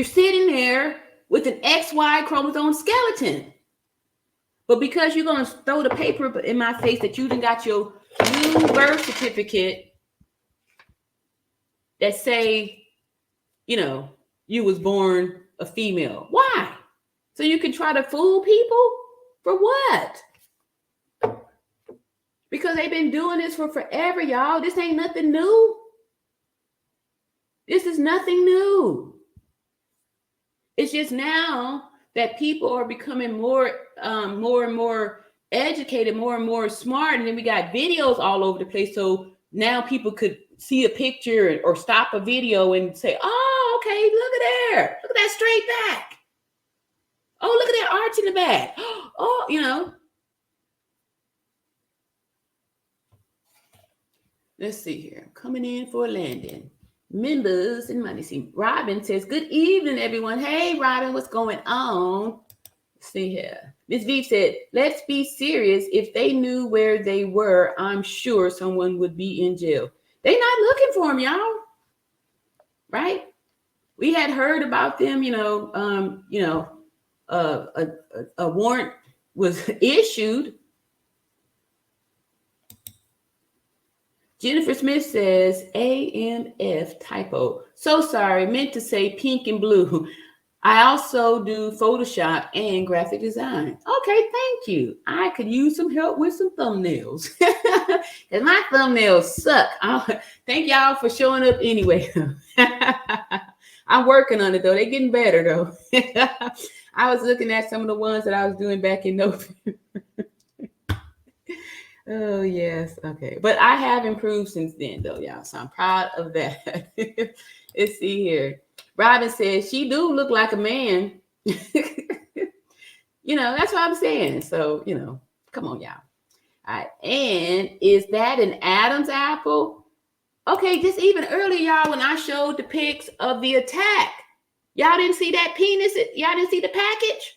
sitting there with an XY chromosome skeleton. But because you're going to throw the paper in my face that you done got your new birth certificate that say, you was born a female. Why? So you can try to fool people? For what? Because they've been doing this for forever, y'all. This ain't nothing new. This is nothing new. It's just now that people are becoming more and more educated, more and more smart, and then we got videos all over the place. So now people could see a picture or stop a video and say, "Oh, okay, look at there, look at that straight back. Oh, look at that arch in the back. Oh, Let's see here. I'm coming in for a landing. Members and money. See, Robin says, good evening, everyone. Hey, Robin, what's going on? Let's see here. Miss V said, let's be serious. If they knew where they were, I'm sure someone would be in jail. They're not looking for them, y'all. Right? We had heard about them, a warrant was issued. Jennifer Smith says, AMF typo. So sorry, meant to say pink and blue. I also do Photoshop and graphic design. Okay, thank you. I could use some help with some thumbnails. Because my thumbnails suck. Thank y'all for showing up anyway. I'm working on it, though. They're getting better, though. I was looking at some of the ones that I was doing back in November. Oh, yes. Okay. But I have improved since then, though, y'all. So I'm proud of that. Let's see here. Robin says, she do look like a man. That's what I'm saying. So, come on, y'all. All right. And is that an Adam's apple? Okay. Just even earlier, y'all, when I showed the pics of the attack, y'all didn't see that penis? Y'all didn't see the package?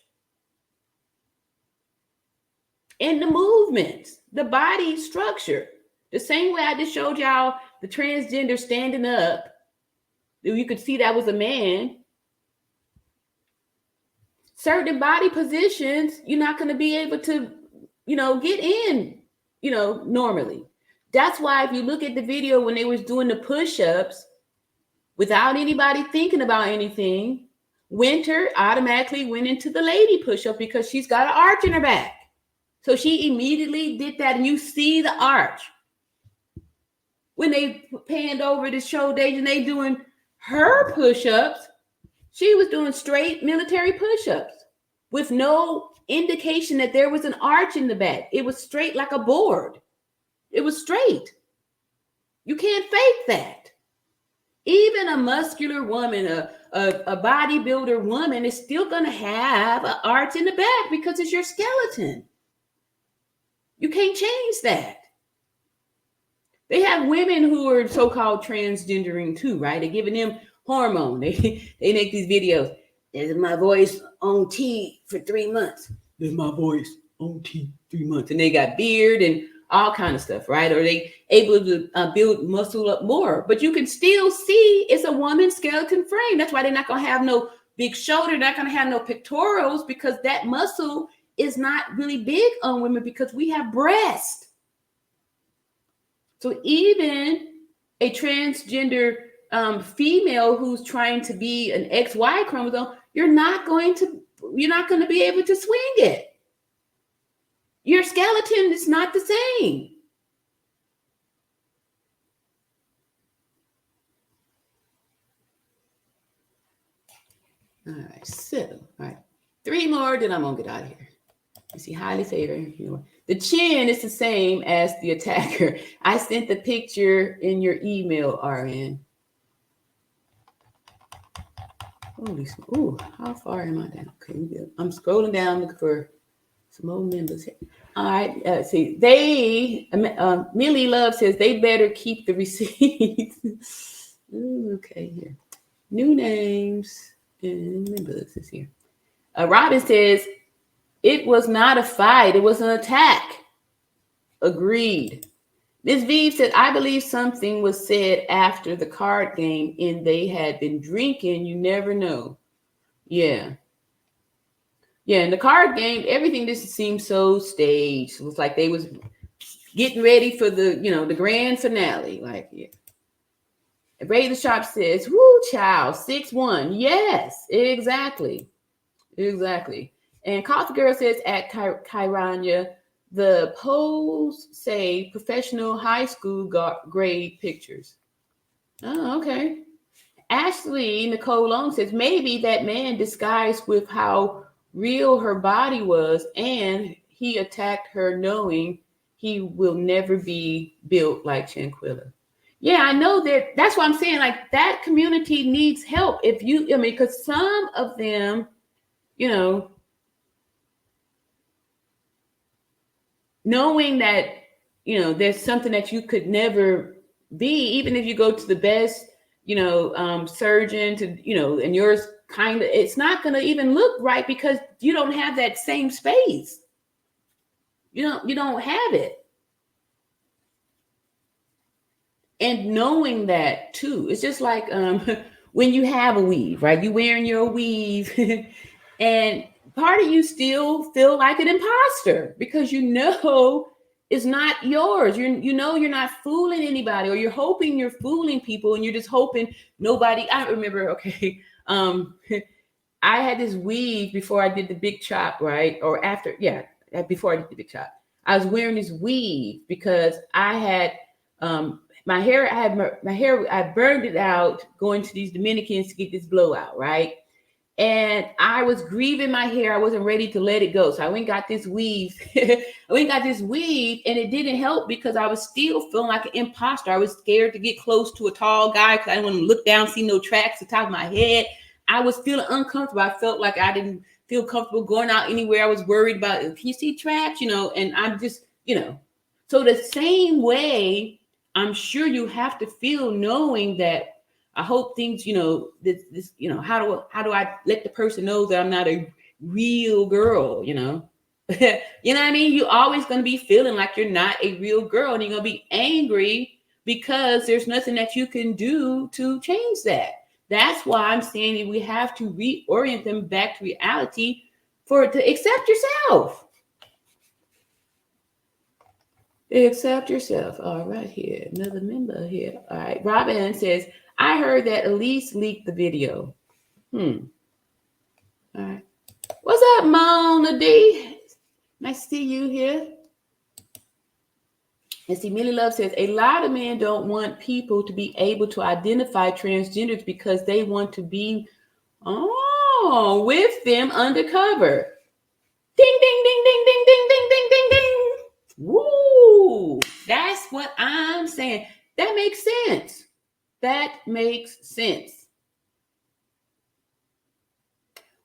And the movements, the body structure. The same way I just showed y'all the transgender standing up. You could see that was a man. Certain body positions, you're not going to be able to, get in, normally. That's why if you look at the video when they was doing the push-ups without anybody thinking about anything, Winter automatically went into the lady push-up because she's got an arch in her back. So she immediately did that, and you see the arch. When they panned over to show Deja, they doing her push-ups, she was doing straight military push-ups with no indication that there was an arch in the back. It was straight like a board. It was straight. You can't fake that. Even a muscular woman, a bodybuilder woman is still going to have an arch in the back because it's your skeleton. You can't change that. They have women who are so-called transgendering too, right? They're giving them hormone. They make these videos. This is my voice on T for 3 months. This is my voice on T 3 months. And they got beard and all kind of stuff, right? Or they able to build muscle up more. But you can still see it's a woman's skeleton frame. That's why they're not going to have no big shoulder. They're not going to have no pectorals because that muscle is not really big on women because we have breasts. So even a transgender female who's trying to be an XY chromosome, you're not going to be able to swing it. Your skeleton is not the same. All right, so, all right. 3 more, then I'm gonna get out of here. You see, highly favored. The chin is the same as the attacker. I sent the picture in your email, RN. Holy, ooh, how far am I down? Okay, I'm scrolling down looking for some more members here. All right, see, Millie Love says they better keep the receipts. Okay, here. New names and members is here. Robin says, it was not a fight, it was an attack. Agreed. Ms. Vive said, I believe something was said after the card game and they had been drinking. You never know. Yeah. Yeah, in the card game, everything just seemed so staged. It was like they was getting ready for the, the grand finale. Like, yeah. Ray the Shop says, whoo, child, 6'1". Yes, exactly. Exactly. And Coffee Girl says at Kyrania, the polls say professional high school grade pictures. Oh, okay. Ashley Nicole Long says maybe that man disguised with how real her body was and he attacked her knowing he will never be built like Shanquilla. Yeah, I know that. That's what I'm saying. Like that community needs help. Because some of them, knowing that, there's something that you could never be, even if you go to the best, surgeon to, and yours kind of, it's not going to even look right because you don't have that same space. You don't have it. And knowing that too, it's just like when you have a weave, right? You wearing your weave and part of you still feel like an imposter because it's not yours. You're not fooling anybody, or you're hoping you're fooling people and you're just hoping nobody. I remember, okay, I had this weave before I did the big chop, right? Or after, yeah, before I did the big chop. I was wearing this weave because I had my hair, I burned it out going to these Dominicans to get this blowout, right? And I was grieving my hair. I wasn't ready to let it go. So I went and got this weave. And it didn't help because I was still feeling like an imposter. I was scared to get close to a tall guy because I didn't want to look down, see no tracks at the top of my head. I was feeling uncomfortable. I felt like I didn't feel comfortable going out anywhere. I was worried about, can you see tracks? And I'm just, So the same way, I'm sure you have to feel knowing that I hope things, this, how do I let the person know that I'm not a real girl, You know what I mean? You're always going to be feeling like you're not a real girl and you're going to be angry because there's nothing that you can do to change that. That's why I'm saying that we have to reorient them back to reality to accept yourself. Accept yourself. All right, here. Another member here. All right. Robin says, I heard that Elise leaked the video. All right. What's up, Mona D? Nice to see you here. And see, Millie Love says, a lot of men don't want people to be able to identify transgenders because they want to be with them undercover. Ding, ding, ding, ding, ding, ding, ding, ding, ding, ding. Woo! That's what I'm saying. That makes sense. That makes sense.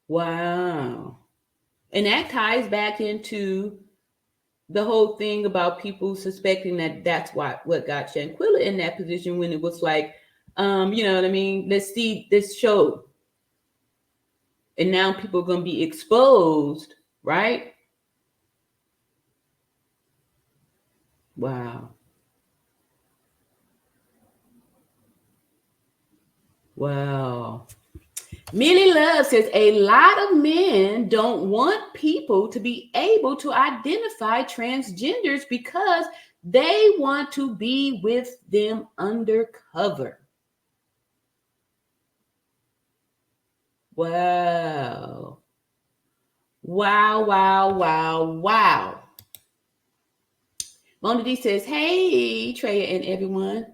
Wow. And that ties back into the whole thing about people suspecting that that's what got Shanquilla in that position, when it was like, you know what I mean? Let's see this show. And now people are going to be exposed, right? Wow. Wow. Millie Love says, a lot of men don't want people to be able to identify transgenders because they want to be with them undercover. Wow. Wow, wow, wow, wow. Mona D says, hey, Treya and everyone.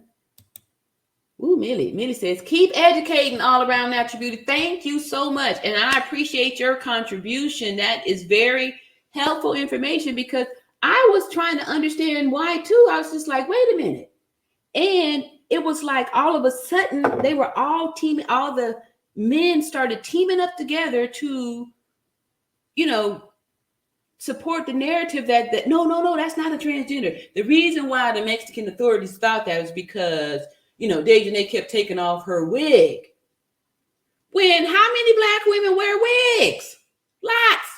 Ooh, Millie says, keep educating all around natural beauty. Thank you so much. And I appreciate your contribution. That is very helpful information, because I was trying to understand why too. I was just like, wait a minute. And it was like all of a sudden they were all teaming, all the men started teaming up together to, you know, support the narrative that no, that's not a transgender. The reason why the Mexican authorities thought that was because, you know, Dejanay kept taking off her wig. When how many Black women wear wigs? Lots.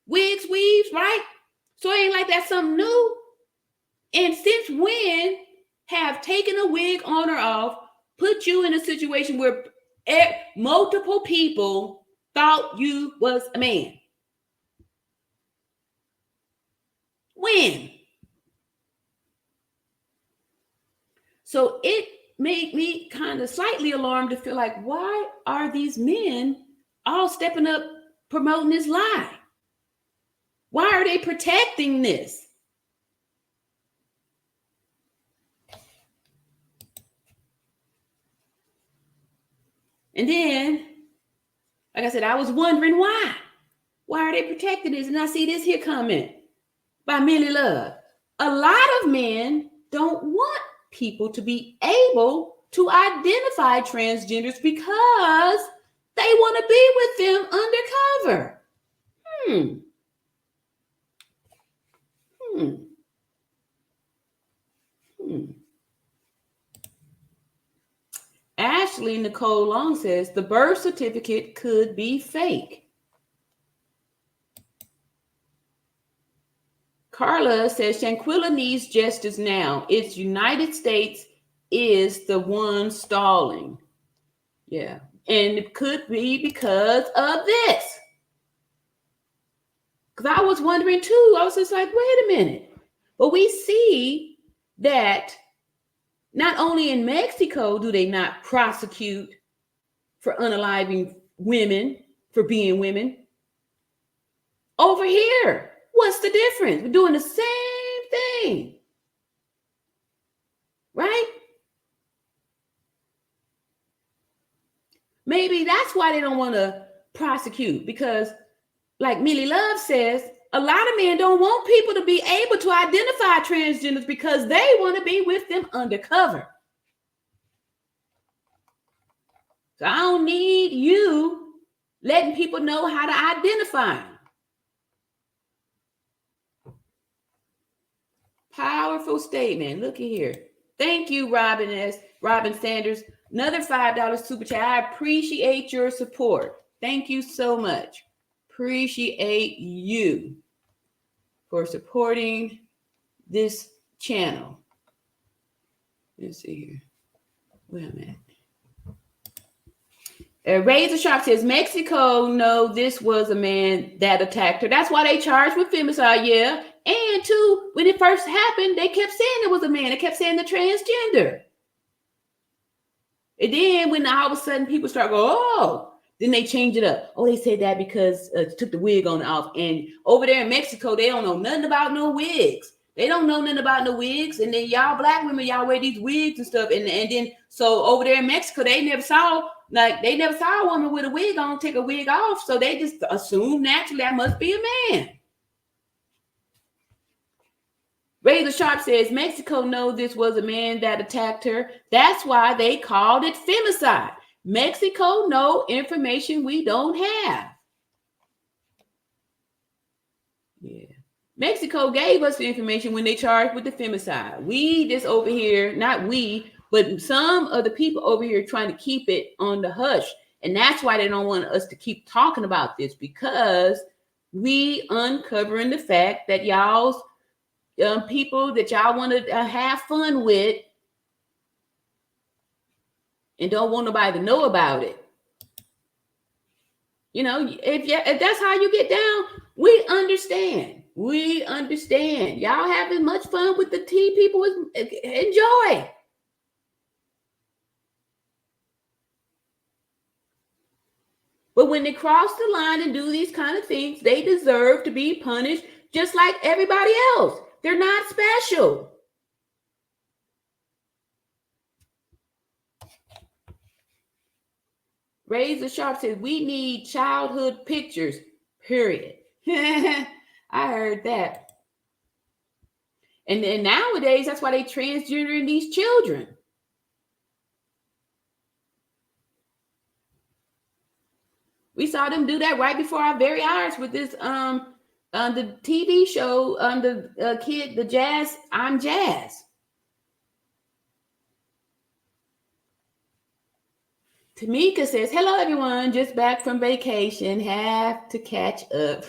Wigs, weaves, right? So it ain't like that's something new. And since when have taken a wig on or off put you in a situation where multiple people thought you was a man? When? So it made me kind of slightly alarmed to feel like, why are these men all stepping up promoting this lie? Why are they protecting this? And then, like I said, I was wondering why. Why are they protecting this? And I see this here comment by Millie Love. A lot of men don't want people to be able to identify transgenders because they want to be with them undercover. Ashley Nicole Long says the birth certificate could be fake. Carla says Shanquilla needs justice now. It's United States is the one stalling. Yeah. And it could be because of this. Because I was wondering too. I was just like, wait a minute. But we see that not only in Mexico do they not prosecute for unaliving women for being women. Over here, what's the difference? We're doing the same thing. Right? Maybe that's why they don't want to prosecute, because like Millie Love says, a lot of men don't want people to be able to identify transgenders because they want to be with them undercover. So I don't need you letting people know how to identify them. Powerful statement. Look at here. Thank you, Robin Sanders. Another $5 super chat. I appreciate your support. Thank you so much. Appreciate you for supporting this channel. Let's see here. Where am I at? Razor Sharp says Mexico, no, this was a man that attacked her. That's why they charged with femicide, yeah. And two, when it first happened, they kept saying it was a man. They kept saying the transgender. And then when all of a sudden people start going, oh, then they change it up. Oh, they said that because took the wig on off. And over there in Mexico, they don't know nothing about no wigs. They don't know nothing about no wigs. And then y'all black women, y'all wear these wigs and stuff. And then so over there in Mexico, they never saw a woman with a wig on take a wig off. So they just assume naturally that must be a man. Razor Sharp says Mexico knows this was a man that attacked her. That's why they called it femicide. Mexico know information we don't have. Yeah. Mexico gave us the information when they charged with the femicide. We just over here, not we, but some of the people over here trying to keep it on the hush. And that's why they don't want us to keep talking about this, because we uncovering the fact that y'all's people that y'all want to have fun with and don't want nobody to know about it. You know, if that's how you get down, we understand. We understand. Y'all having much fun with the tea people, enjoy. But when they cross the line and do these kind of things, they deserve to be punished just like everybody else. They're not special. Razor Sharp says, we need childhood pictures, period. I heard that. And then nowadays, that's why they transgendering these children. We saw them do that right before our very eyes with this the TV show, the kid, the Jazz, I'm Jazz. Tamika says, hello, everyone. Just back from vacation. Have to catch up.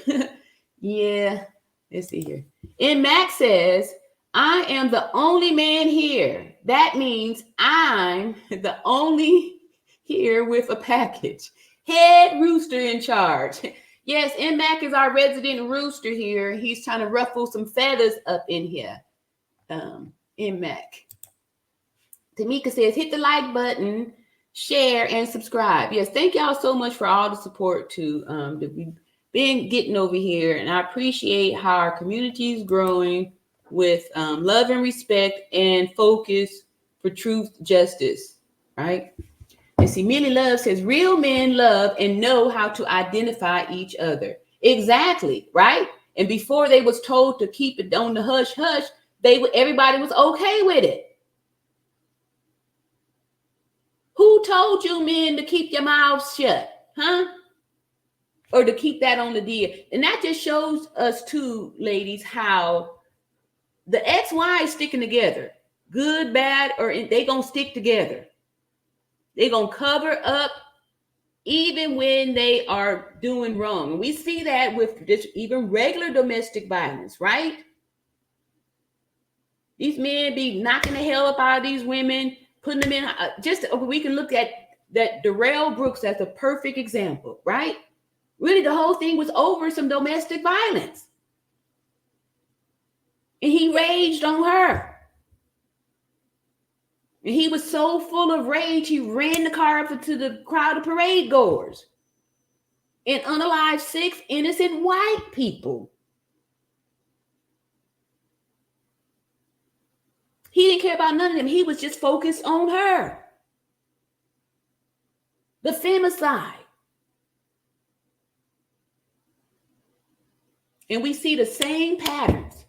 Yeah. Let's see here. And Max says, I am the only man here. That means I'm the only here with a package. Head rooster in charge. Yes, Mac is our resident rooster here. He's trying to ruffle some feathers up in here. Mac. Tamika says, hit the like button, share, and subscribe. Yes, thank y'all so much for all the support that we've been getting over here. And I appreciate how our community is growing with love and respect and focus for truth, justice, right? And see, Millie Love says, real men love and know how to identify each other. Exactly, right? And before they was told to keep it on the hush hush, everybody was okay with it. Who told you men to keep your mouths shut? Huh? Or to keep that on the deal? And that just shows us too, ladies, how the XY is sticking together. Good, bad, or they gonna stick together. They're going to cover up even when they are doing wrong. And we see that with just even regular domestic violence, right? These men be knocking the hell up out of these women, putting them in. We can look at that Darrell Brooks as a perfect example, right? Really, the whole thing was over some domestic violence. And he raged on her. And he was so full of rage, he ran the car up to the crowd of parade goers and unalived 6 innocent white people. He didn't care about none of them. He was just focused on her. The femicide. And we see the same patterns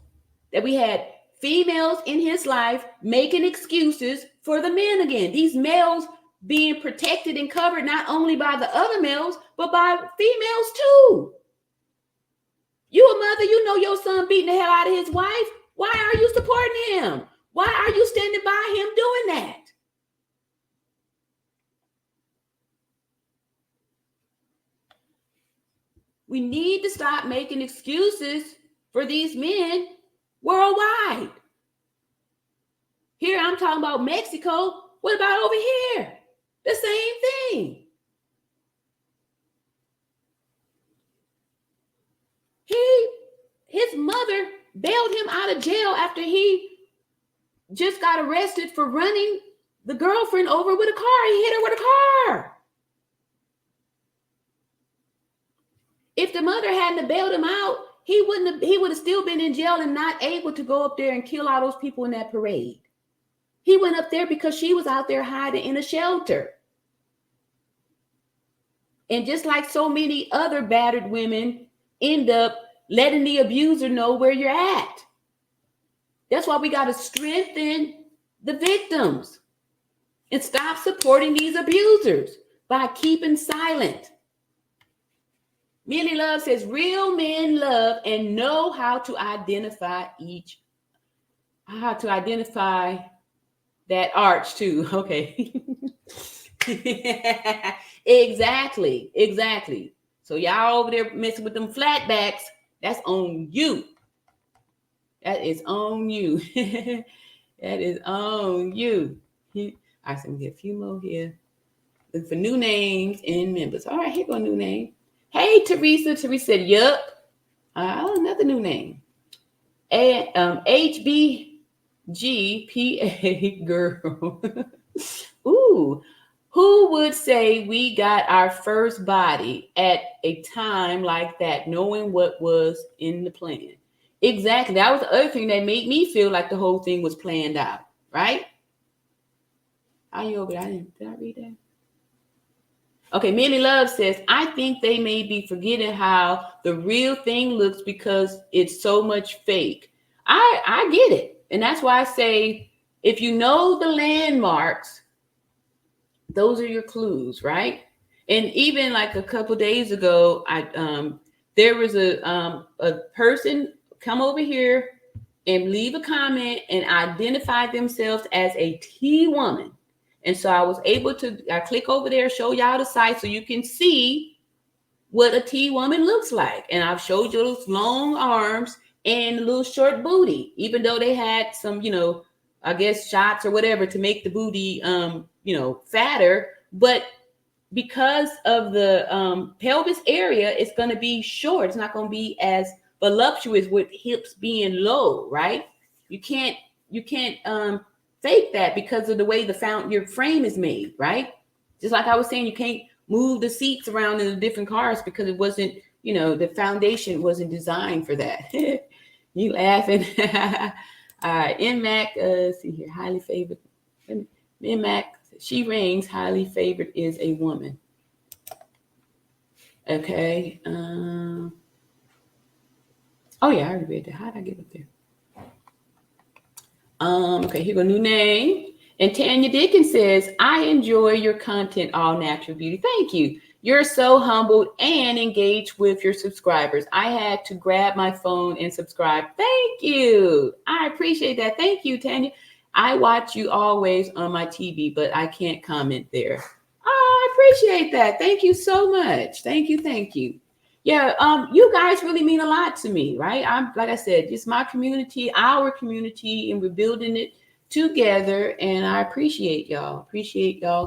that we had females in his life making excuses for the men again. These males being protected and covered not only by the other males, but by females too. You a mother, you know your son beating the hell out of his wife. Why are you supporting him? Why are you standing by him doing that? We need to stop making excuses for these men worldwide. Here I'm talking about Mexico. What about over here? The same thing. His mother bailed him out of jail after he just got arrested for running the girlfriend over with a car. He hit her with a car. If the mother hadn't bailed him out, he would have still been in jail and not able to go up there and kill all those people in that parade. He went up there because she was out there hiding in a shelter. And just like so many other battered women end up letting the abuser know where you're at. That's why we got to strengthen the victims and stop supporting these abusers by keeping silent. Millie Love says, real men love and know how to identify that arch too. Okay. Exactly. So y'all over there messing with them flatbacks, that's on you. That is on you. That is on you. I said, get a few more here. Look for new names and members. All right, here go a new name. Hey, Teresa. Teresa said, yup. Another new name. HBGPA girl. Ooh. Who would say we got our first body at a time like that, knowing what was in the plan? Exactly. That was the other thing that made me feel like the whole thing was planned out, right? Are you over there? Did I read that? Okay, Millie Love says, I think they may be forgetting how the real thing looks because it's so much fake. I get it. And that's why I say, if you know the landmarks, those are your clues, right? And even like a couple days ago, there was a person come over here and leave a comment and identify themselves as a T woman. And so I was able to click over there, show y'all the site so you can see what a T woman looks like. And I've showed you those long arms and a little short booty, even though they had some, I guess shots or whatever to make the booty, fatter. But because of the pelvis area, it's going to be short. It's not going to be as voluptuous with hips being low, right? You can't fake that because of the way your frame is made, right? Just like I was saying, you can't move the seats around in the different cars because it wasn't, the foundation wasn't designed for that. You laughing? All right, NMAC, see here, highly favored. NMAC, she reigns, highly favored is a woman. Okay. Oh yeah, I already read that. How did I get up there? Okay, here go new name. And Tanya Dickens says, I enjoy your content, All Natural Beauty. Thank you. You're so humbled and engaged with your subscribers. I had to grab my phone and subscribe. Thank you. I appreciate that. Thank you, Tanya. I watch you always on my TV, but I can't comment there. Oh, I appreciate that. Thank you so much. Thank you. Yeah, you guys really mean a lot to me, right? I'm, like I said, it's my community, our community, and we're building it together. And I appreciate y'all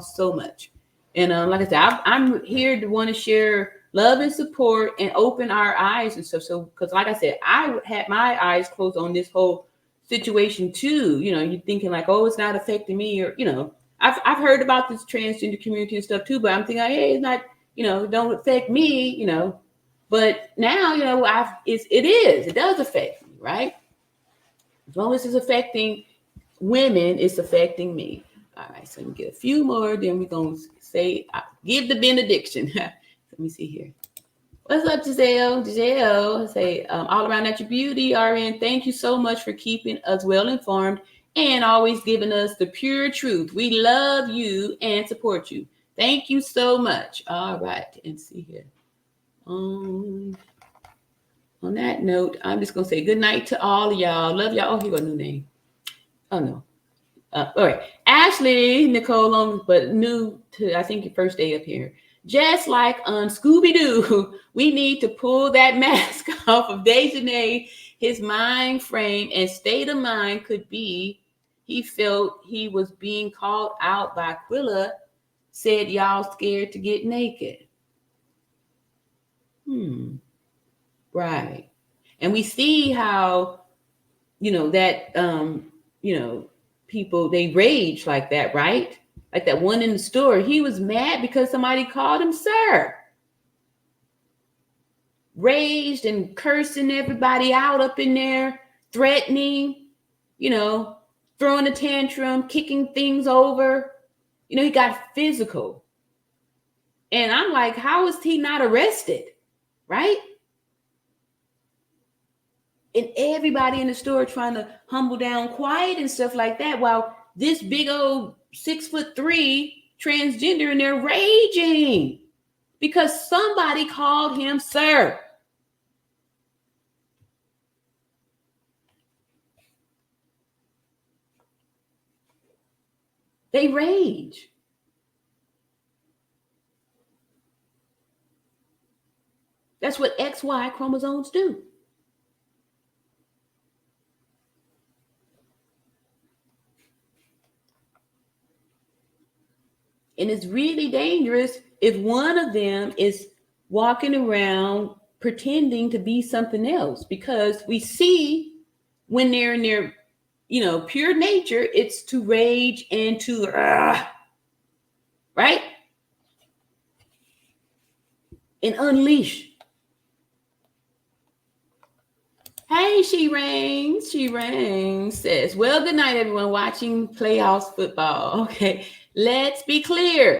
so much. And like I said, I'm here to want to share love and support and open our eyes and stuff. So, because like I said, I had my eyes closed on this whole situation too. You're thinking like, oh, it's not affecting me, or I've heard about this transgender community and stuff too. But I'm thinking, hey, it's not, don't affect me, But now, it does affect me, right? As long as it's affecting women, it's affecting me. All right, so let me get a few more, then we're going to say, give the benediction. Let me see here. What's up, Giselle? Giselle, say, all around natural beauty, RN, thank you so much for keeping us well informed and always giving us the pure truth. We love you and support you. Thank you so much. All right, and see here. On that note, I'm just going to say good night to all of y'all. Love y'all. Oh, here got a new name. Oh, no. All right. Ashley, Nicole, but new to, I think, your first day up here. Just like on Scooby-Doo, we need to pull that mask off of Dejanay. His mind frame and state of mind could be he felt he was being called out by Aquila, said y'all scared to get naked. Right. And we see how people, they rage like that, right? Like that one in the store, he was mad because somebody called him sir. Raged and cursing everybody out up in there, threatening, throwing a tantrum, kicking things over. He got physical. And I'm like, how is he not arrested? Right? And everybody in the store trying to humble down quiet and stuff like that, while this big old 6'3" transgender in there raging because somebody called him sir. They rage. That's what XY chromosomes do. And it's really dangerous if one of them is walking around pretending to be something else, because we see when they're in their, pure nature, it's to rage and to, right? And unleash. Hey, She Reigns says, well, good night, everyone watching playoffs football. Okay, let's be clear.